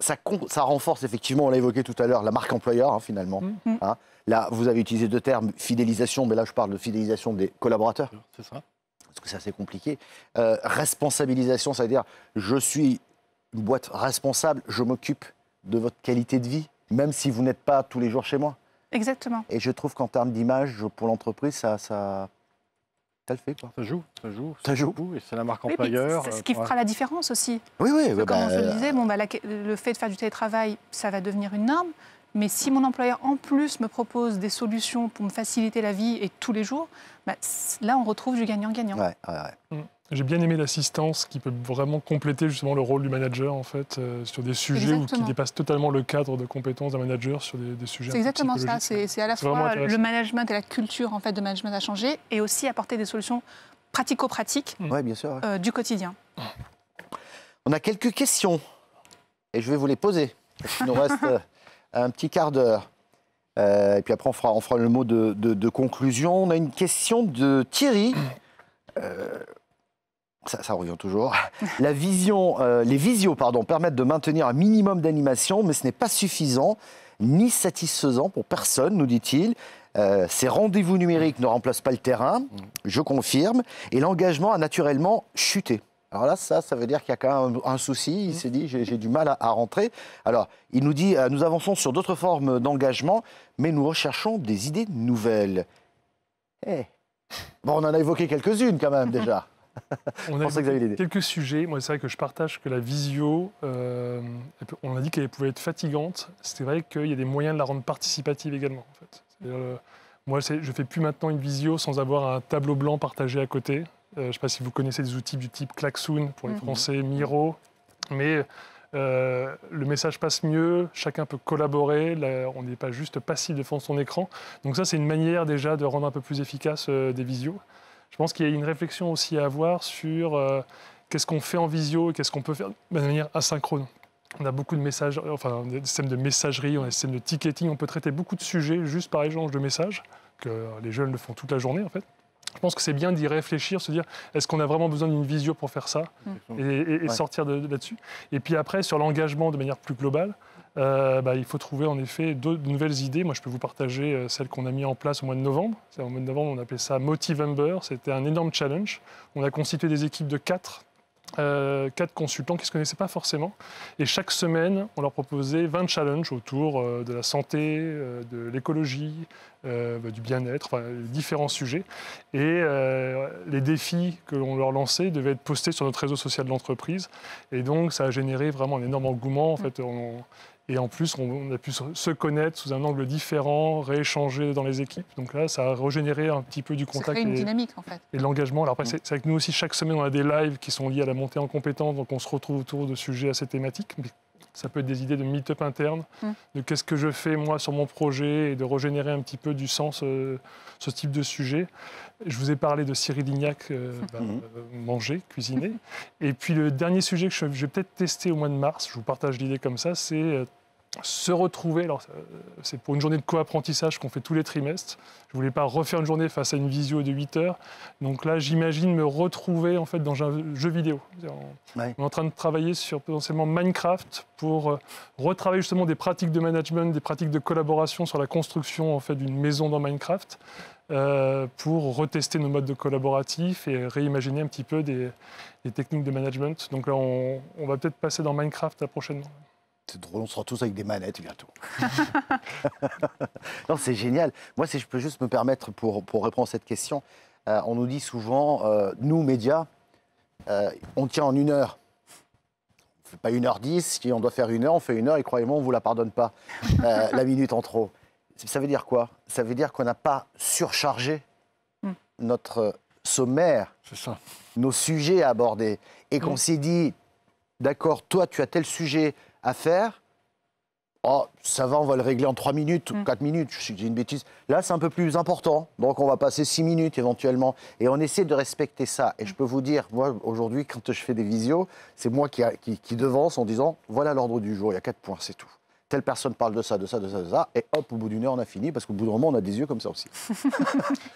[SPEAKER 1] ça renforce effectivement, on l'a évoqué tout à l'heure, la marque employeur, hein, finalement. Hein. Là, vous avez utilisé deux termes, fidélisation, mais là, je parle de fidélisation des collaborateurs.
[SPEAKER 4] C'est ça.
[SPEAKER 1] Parce que c'est assez compliqué. Responsabilisation, ça veut dire, je suis une boîte responsable, je m'occupe de votre qualité de vie, même si vous n'êtes pas tous les jours chez moi.
[SPEAKER 2] Exactement.
[SPEAKER 1] Et je trouve qu'en termes d'image, pour l'entreprise, ça le fait, quoi.
[SPEAKER 4] Ça joue.
[SPEAKER 1] Ça joue.
[SPEAKER 4] Et c'est la marque
[SPEAKER 2] Oui, puis
[SPEAKER 4] employeur.
[SPEAKER 2] c'est ce qui fera la différence aussi.
[SPEAKER 1] Oui, oui.
[SPEAKER 2] Comme je le disais, le fait de faire du télétravail, ça va devenir une norme. Mais si mon employeur, en plus, me propose des solutions pour me faciliter la vie et tous les jours, là, on retrouve du gagnant-gagnant.
[SPEAKER 1] Ouais.
[SPEAKER 3] J'ai bien aimé l'assistance qui peut vraiment compléter justement le rôle du manager en fait sur des sujets qui dépassent totalement le cadre de compétences d'un manager sur des sujets.
[SPEAKER 2] C'est exactement ça.
[SPEAKER 3] psychologiques.
[SPEAKER 2] C'est à la fois le management et la culture en fait de management à changer, et aussi apporter des solutions pratico-pratiques
[SPEAKER 1] Ouais, bien sûr.
[SPEAKER 2] du quotidien.
[SPEAKER 1] On a quelques questions et je vais vous les poser. Il nous reste un petit quart d'heure. Et puis après, on fera le mot de conclusion. On a une question de Thierry. Ça revient toujours. Les visios permettent de maintenir un minimum d'animation, mais ce n'est pas suffisant ni satisfaisant pour personne, nous dit-il. Ces rendez-vous numériques ne remplacent pas le terrain, je confirme, et l'engagement a naturellement chuté. Alors là, ça veut dire qu'il y a quand même un souci. Il s'est dit, j'ai du mal à rentrer. Alors, il nous dit, nous avançons sur d'autres formes d'engagement, mais nous recherchons des idées nouvelles. Bon, on en a évoqué quelques-unes quand même déjà.
[SPEAKER 3] On a évoqué quelques sujets. Moi, c'est vrai que je partage que la visio, on a dit qu'elle pouvait être fatigante. C'est vrai qu'il y a des moyens de la rendre participative également. En fait. Moi, je ne fais plus maintenant une visio sans avoir un tableau blanc partagé à côté. Je ne sais pas si vous connaissez des outils du type Klaxoon pour les Français, Miro. Mais le message passe mieux, chacun peut collaborer, on n'est pas juste passif devant son écran. Donc ça, c'est une manière déjà de rendre un peu plus efficace des visios. Je pense qu'il y a une réflexion aussi à avoir sur qu'est-ce qu'on fait en visio et qu'est-ce qu'on peut faire de manière asynchrone. On a beaucoup de messages, enfin des systèmes de messagerie, on a des systèmes de ticketing, on peut traiter beaucoup de sujets juste par échange de messages, que les jeunes le font toute la journée en fait. Je pense que c'est bien d'y réfléchir, se dire est-ce qu'on a vraiment besoin d'une visio pour faire ça et sortir de là-dessus. Et puis après, sur l'engagement de manière plus globale, il faut trouver en effet de nouvelles idées. Moi, je peux vous partager celle qu'on a mis en place au mois de novembre. Au mois de novembre, on appelait ça Motivember. C'était un énorme challenge. On a constitué des équipes de 4 consultants qui ne se connaissaient pas forcément. Et chaque semaine, on leur proposait 20 challenges autour de la santé, de l'écologie, du bien-être, différents sujets. Et les défis que l'on leur lançait devaient être postés sur notre réseau social de l'entreprise. Et donc, ça a généré vraiment un énorme engouement. En fait, et en plus, on a pu se connaître sous un angle différent, rééchanger dans les équipes. Donc là, ça a régénéré un petit peu du contact
[SPEAKER 2] une dynamique, en fait.
[SPEAKER 3] Et de l'engagement. Alors après, c'est avec nous aussi, chaque semaine, on a des lives qui sont liés à la montée en compétences. Donc on se retrouve autour de sujets assez thématiques. Mais ça peut être des idées de meet-up interne, de qu'est-ce que je fais moi sur mon projet et de régénérer un petit peu du sens ce type de sujet. Je vous ai parlé de Cyril Lignac, manger, cuisiner. Et puis le dernier sujet que je vais peut-être tester au mois de mars, je vous partage l'idée comme ça, c'est se retrouver. Alors, c'est pour une journée de co-apprentissage qu'on fait tous les trimestres. Je ne voulais pas refaire une journée face à une visio de 8 heures. Donc là, j'imagine me retrouver en fait, dans un jeu vidéo. On est en train de travailler sur potentiellement Minecraft pour retravailler justement des pratiques de management, des pratiques de collaboration sur la construction en fait, d'une maison dans Minecraft pour retester nos modes de collaboratif et réimaginer un petit peu des techniques de management. Donc là, on va peut-être passer dans Minecraft prochainement.
[SPEAKER 1] C'est drôle, on sera tous avec des manettes bientôt. Non, c'est génial. Moi, si je peux juste me permettre pour répondre à cette question, on nous dit souvent, nous, médias, on tient en 1 heure. On ne fait pas 1h10, si on doit faire 1 heure, on fait 1 heure et croyez-moi, on ne vous la pardonne pas, la minute en trop. Ça veut dire quoi? Ça veut dire qu'on n'a pas surchargé notre sommaire, nos sujets à aborder, et qu'on s'est dit, d'accord, toi, tu as tel sujet à faire, oh, ça va, on va le régler en 3 minutes ou 4 minutes, je dis une bêtise. Là, c'est un peu plus important, donc on va passer 6 minutes éventuellement. Et on essaie de respecter ça. Et je peux vous dire, moi, aujourd'hui, quand je fais des visios, c'est moi qui devance en disant, voilà l'ordre du jour, il y a 4 points, c'est tout. Telle personne parle de ça, de ça, de ça, de ça, et hop, au bout d'1 heure, on a fini, parce qu'au bout d'un moment, on a des yeux comme ça aussi.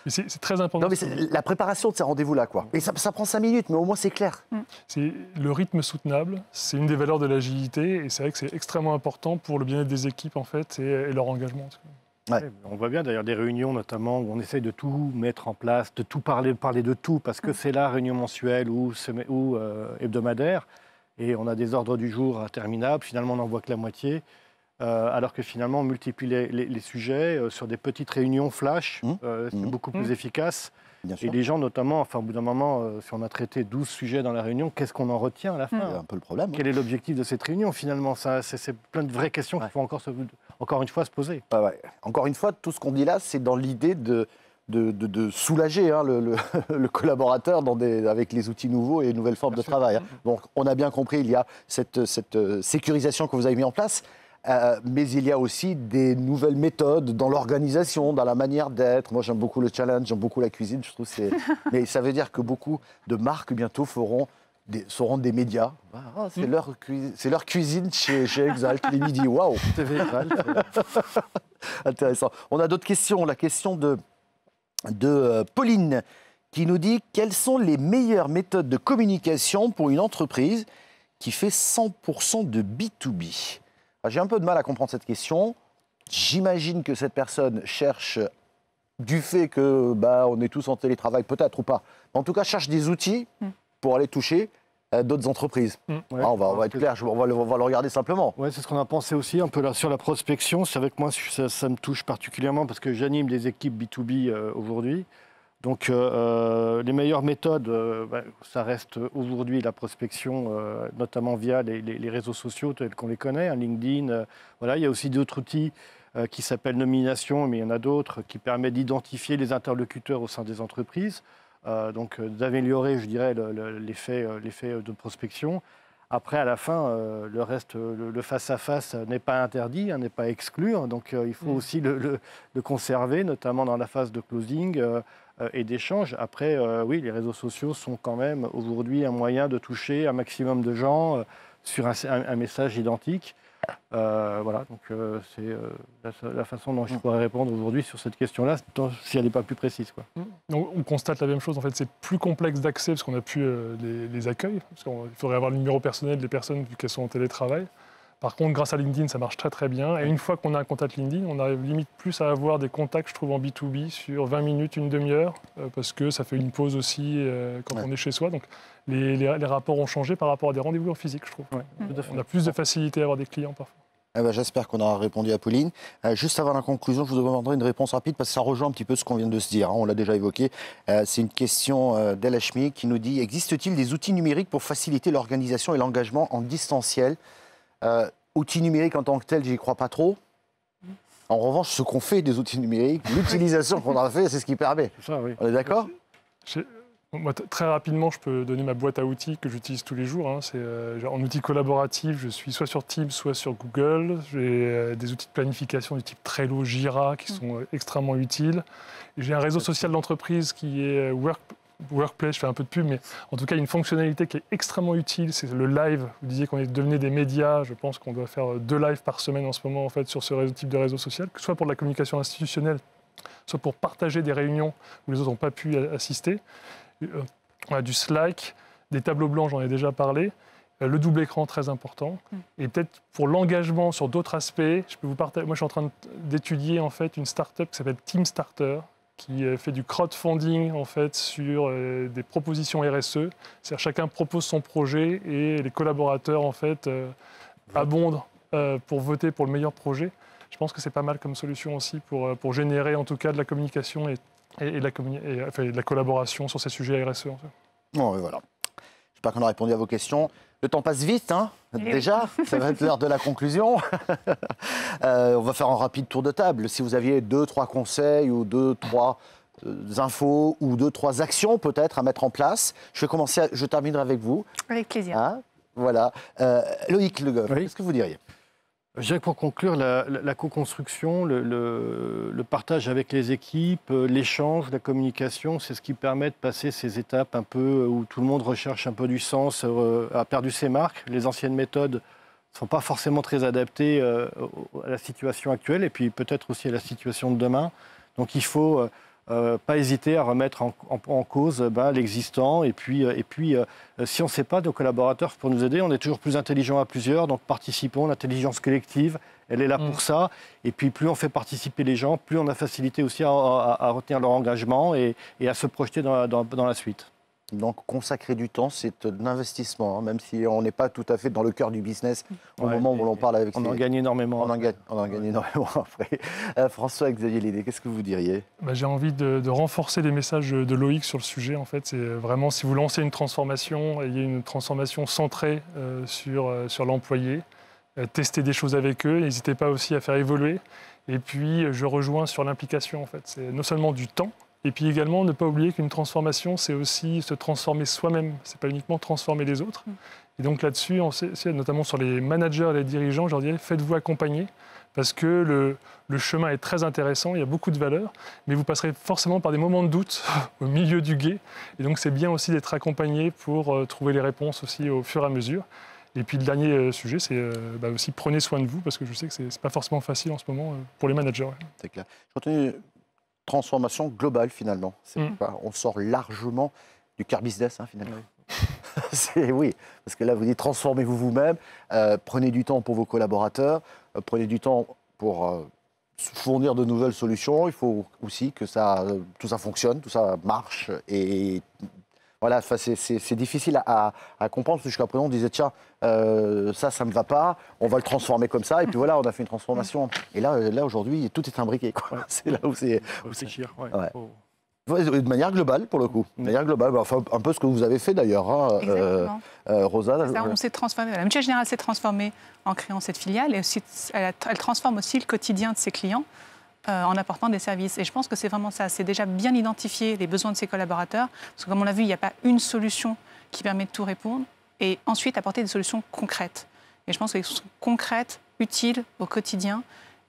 [SPEAKER 3] C'est très important.
[SPEAKER 1] Non, mais c'est la préparation de ces rendez-vous-là, quoi. Et ça prend 5 minutes, mais au moins, c'est clair.
[SPEAKER 3] C'est le rythme soutenable, c'est une des valeurs de l'agilité, et c'est vrai que c'est extrêmement important pour le bien-être des équipes, en fait, et leur engagement.
[SPEAKER 4] Ouais. On voit bien d'ailleurs des réunions notamment où on essaye de tout mettre en place, de tout parler de tout, parce que c'est la réunion mensuelle ou hebdomadaire, et on a des ordres du jour interminables, finalement on n'en voit que la moitié. Alors que finalement, on multiplie les sujets sur des petites réunions flash, c'est beaucoup plus efficace. Et les gens, notamment, enfin, au bout d'un moment, si on a traité 12 sujets dans la réunion, qu'est-ce qu'on en retient à la fin?
[SPEAKER 1] C'est un peu le problème.
[SPEAKER 4] Quel est l'objectif de cette réunion, finalement? C'est plein de vraies questions qu'il faut encore une fois se poser.
[SPEAKER 1] Encore une fois, tout ce qu'on dit là, c'est dans l'idée de soulager le collaborateur avec les outils nouveaux et les nouvelles formes de travail. Donc, on a bien compris, il y a cette sécurisation que vous avez mis en place. Mais il y a aussi des nouvelles méthodes dans l'organisation, dans la manière d'être. Moi, j'aime beaucoup le challenge, j'aime beaucoup la cuisine. Je trouve mais ça veut dire que beaucoup de marques bientôt seront des médias. C'est leur cuisine chez Exalt les midis. Waouh. Intéressant. On a d'autres questions. La question de Pauline qui nous dit quelles sont les meilleures méthodes de communication pour une entreprise qui fait 100% de B2B. J'ai un peu de mal à comprendre cette question. J'imagine que cette personne cherche, du fait que on est tous en télétravail, peut-être ou pas, en tout cas cherche des outils pour aller toucher d'autres entreprises. On va être clair, on va le regarder simplement.
[SPEAKER 4] Ouais, c'est ce qu'on a pensé aussi un peu là, sur la prospection. C'est vrai que moi, ça me touche particulièrement parce que j'anime des équipes B2B aujourd'hui. Donc, les meilleures méthodes, ça reste aujourd'hui la prospection, notamment via les réseaux sociaux tels qu'on les connaît, LinkedIn. Il y a aussi d'autres outils qui s'appellent Nomination, mais il y en a d'autres qui permettent d'identifier les interlocuteurs au sein des entreprises, donc d'améliorer, je dirais, l'effet de prospection. Après, à la fin, le reste, le face-à-face n'est pas interdit, n'est pas exclu. Donc, il faut aussi le conserver, notamment dans la phase de closing et d'échange. Après, oui, les réseaux sociaux sont quand même aujourd'hui un moyen de toucher un maximum de gens sur un message identique. Voilà, donc c'est la façon dont je pourrais répondre aujourd'hui sur cette question-là, si elle n'est pas plus précise, quoi.
[SPEAKER 3] Donc, on constate la même chose, en fait, c'est plus complexe d'accès parce qu'on n'a plus les accueils, parce qu'il faudrait avoir le numéro personnel des personnes vu qu'elles sont en télétravail. Par contre, grâce à LinkedIn, ça marche très très bien. Et une fois qu'on a un contact LinkedIn, on arrive limite plus à avoir des contacts, je trouve, en B2B sur 20 minutes, une demi-heure, parce que ça fait une pause aussi quand on est chez soi. Donc les rapports ont changé par rapport à des rendez-vous en physique, je trouve. On a plus de facilité à avoir des clients parfois.
[SPEAKER 1] J'espère qu'on aura répondu à Pauline. Juste avant la conclusion, je vous demanderai une réponse rapide parce que ça rejoint un petit peu ce qu'on vient de se dire. On l'a déjà évoqué. C'est une question d'El Hachmi qui nous dit « Existe-t-il des outils numériques pour faciliter l'organisation et l'engagement en distanciel ?» Outils numériques en tant que tels, j'y crois pas trop. En revanche, ce qu'on fait des outils numériques, l'utilisation qu'on en a fait, c'est ce qui permet.
[SPEAKER 4] Ça, oui.
[SPEAKER 1] On est d'accord?
[SPEAKER 3] Moi, très rapidement, je peux donner ma boîte à outils que j'utilise tous les jours. En outils collaboratifs, je suis soit sur Teams, soit sur Google. J'ai des outils de planification du type Trello, Jira, qui sont extrêmement utiles. J'ai un réseau social d'entreprise qui est Workplace, je fais un peu de pub, mais en tout cas, une fonctionnalité qui est extrêmement utile, c'est le live. Vous disiez qu'on devenait des médias. Je pense qu'on doit faire 2 lives par semaine en ce moment, en fait, sur ce type de réseau social, que ce soit pour de la communication institutionnelle, soit pour partager des réunions où les autres n'ont pas pu assister. On a du Slack, des tableaux blancs, j'en ai déjà parlé. Le double écran, très important. Et peut-être pour l'engagement sur d'autres aspects, je peux vous partager. Moi, je suis en train d'étudier en fait une start-up qui s'appelle Team Starter, qui fait du crowdfunding en fait sur des propositions RSE. C'est-à-dire chacun propose son projet et les collaborateurs en fait abondent pour voter pour le meilleur projet. Je pense que c'est pas mal comme solution aussi pour générer en tout cas de la communication et de la collaboration sur ces sujets RSE. En fait.
[SPEAKER 1] Bon, et voilà. J'espère qu'on a répondu à vos questions. Le temps passe vite, hein, déjà. Ça va être l'heure de la conclusion. On va faire un rapide tour de table. Si vous aviez 2-3 conseils ou 2-3 infos ou 2-3 actions peut-être à mettre en place, je terminerai avec vous.
[SPEAKER 2] Avec plaisir.
[SPEAKER 1] Hein, voilà. Loïc Le Goff,
[SPEAKER 4] Oui.
[SPEAKER 1] qu'est-ce que vous diriez?
[SPEAKER 4] Je dirais que pour conclure, la co-construction, le partage avec les équipes, l'échange, la communication, c'est ce qui permet de passer ces étapes un peu où tout le monde recherche un peu du sens, a perdu ses marques. Les anciennes méthodes ne sont pas forcément très adaptées à la situation actuelle et puis peut-être aussi à la situation de demain. Donc il faut pas hésiter à remettre en cause l'existant. Et puis si on ne sait pas, nos collaborateurs, pour nous aider, on est toujours plus intelligents à plusieurs. Donc participons, l'intelligence collective, elle est là pour ça. Et puis plus on fait participer les gens, plus on a facilité aussi à retenir leur engagement et à se projeter dans la suite.
[SPEAKER 1] Donc consacrer du temps, c'est de l'investissement, hein, même si on n'est pas tout à fait dans le cœur du business au moment où l'on parle avec
[SPEAKER 4] on en gagne énormément.
[SPEAKER 1] On en gagne énormément après. François-Xavier Lédé, qu'est-ce que vous diriez?
[SPEAKER 3] J'ai envie de renforcer les messages de Loïc sur le sujet. En fait, c'est vraiment si vous lancez une transformation, il y a une transformation centrée sur l'employé. Tester des choses avec eux, n'hésitez pas aussi à faire évoluer. Et puis, je rejoins sur l'implication. En fait, c'est non seulement du temps. Et puis également, ne pas oublier qu'une transformation, c'est aussi se transformer soi-même. Ce n'est pas uniquement transformer les autres. Et donc là-dessus, notamment sur les managers et les dirigeants, je leur dirais, faites-vous accompagner. Parce que le chemin est très intéressant, il y a beaucoup de valeur, mais vous passerez forcément par des moments de doute au milieu du gué. Et donc c'est bien aussi d'être accompagné pour trouver les réponses aussi au fur et à mesure. Et puis le dernier sujet, c'est aussi prenez soin de vous, parce que je sais que ce n'est pas forcément facile en ce moment pour les managers. Ouais.
[SPEAKER 1] C'est clair. Je continue. Transformation globale finalement. On sort largement du car business finalement. Oui, parce que là vous dites transformez-vous vous-même, prenez du temps pour vos collaborateurs, prenez du temps pour fournir de nouvelles solutions. Il faut aussi que tout ça fonctionne, tout ça marche. Et voilà, c'est difficile à comprendre parce que jusqu'à présent on disait tiens, ça ne me va pas, on va le transformer comme ça. Et puis voilà, on a fait une transformation. Et là aujourd'hui, tout est imbriqué. Quoi. Ouais. C'est là où c'est.
[SPEAKER 4] Réfléchir.
[SPEAKER 1] De manière globale, pour le coup. De manière globale, enfin, un peu ce que vous avez fait d'ailleurs, hein, Rosa.
[SPEAKER 2] On s'est transformé. La Mutuelle Générale s'est transformée en créant cette filiale et aussi, elle transforme aussi le quotidien de ses clients en apportant des services. Et je pense que c'est vraiment ça. C'est déjà bien identifier les besoins de ses collaborateurs. Parce que comme on l'a vu, il n'y a pas une solution qui permet de tout répondre. Et ensuite, apporter des solutions concrètes. Et je pense que les solutions concrètes, utiles au quotidien.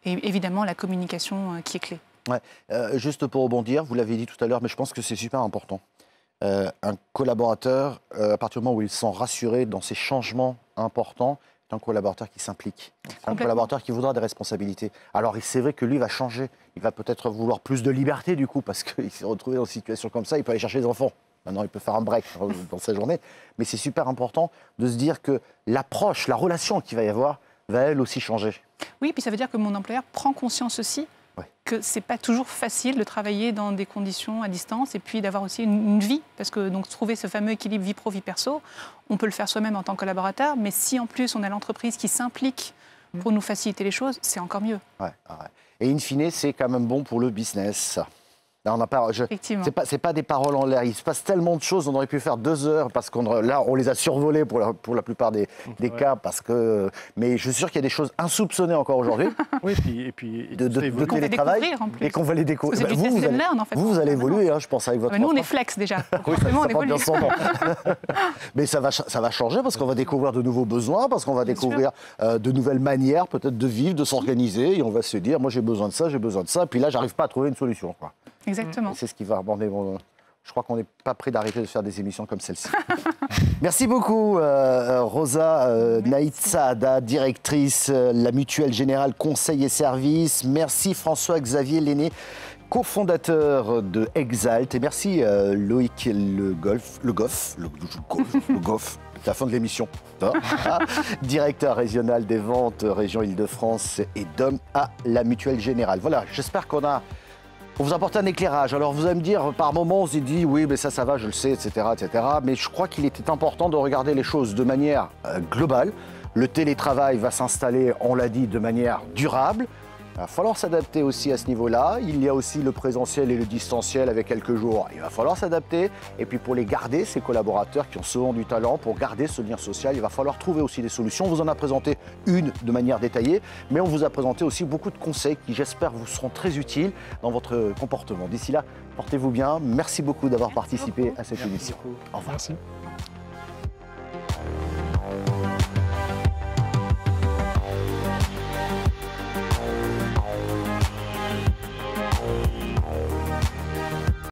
[SPEAKER 2] Et évidemment, la communication qui est clé.
[SPEAKER 1] Ouais. Juste pour rebondir, vous l'avez dit tout à l'heure, mais je pense que c'est super important. Un collaborateur, à partir du moment où il se sent rassuré dans ces changements importants, c'est un collaborateur qui s'implique. Un collaborateur qui voudra des responsabilités. Alors c'est vrai que lui va changer. Il va peut-être vouloir plus de liberté du coup, parce qu'il s'est retrouvé dans une situation comme ça, il peut aller chercher les enfants. Maintenant, il peut faire un break dans sa journée. Mais c'est super important de se dire que l'approche, la relation qu'il va y avoir, va elle aussi changer.
[SPEAKER 2] Oui, puis ça veut dire que mon employeur prend conscience aussi que ce n'est pas toujours facile de travailler dans des conditions à distance et puis d'avoir aussi une vie. Parce que donc, trouver ce fameux équilibre vie pro-vie perso, on peut le faire soi-même en tant que collaborateur, mais si en plus on a l'entreprise qui s'implique pour nous faciliter les choses, c'est encore mieux. Ouais.
[SPEAKER 1] Et in fine, c'est quand même bon pour le business. Là, c'est pas des paroles en l'air. Il se passe tellement de choses. On aurait pu faire 2 heures parce là, on les a survolées pour la plupart des cas. Mais je suis sûr qu'il y a des choses insoupçonnées encore aujourd'hui.
[SPEAKER 4] Oui, et puis
[SPEAKER 1] de télétravail et qu'on va les découvrir. Vous allez évoluer, hein, je pense, avec votre.
[SPEAKER 2] Nous, on est flex déjà.
[SPEAKER 1] On évolue. Mais ça va changer parce qu'on va découvrir de nouveaux besoins, parce qu'on va découvrir de nouvelles manières, peut-être de vivre, de s'organiser, et on va se dire, moi, j'ai besoin de ça, j'ai besoin de ça. Puis là, j'arrive pas à trouver une solution, quoi.
[SPEAKER 2] Exactement.
[SPEAKER 1] C'est ce qui va aborder je crois qu'on n'est pas prêt d'arrêter de faire des émissions comme celle-ci. Merci beaucoup, Rosa Naït Saada, directrice la Mutuelle Générale Conseil et Services. Merci François-Xavier Lenné, cofondateur de Exalt. Et merci Loïc Le Goff, c'est la fin de l'émission, directeur régional des ventes région Île-de-France et DOM à la Mutuelle Générale. Voilà, j'espère qu'on vous apporte un éclairage. Alors vous allez me dire, par moments on s'est dit, oui mais ça va, je le sais, etc. Mais je crois qu'il était important de regarder les choses de manière globale. Le télétravail va s'installer, on l'a dit, de manière durable. Il va falloir s'adapter aussi à ce niveau-là. Il y a aussi le présentiel et le distanciel avec quelques jours. Il va falloir s'adapter. Et puis pour les garder, ces collaborateurs qui ont souvent du talent, pour garder ce lien social, il va falloir trouver aussi des solutions. On vous en a présenté une de manière détaillée, mais on vous a présenté aussi beaucoup de conseils qui, j'espère, vous seront très utiles dans votre comportement. D'ici là, portez-vous bien. Merci beaucoup d'avoir participé à cette émission.
[SPEAKER 3] Au revoir. Merci.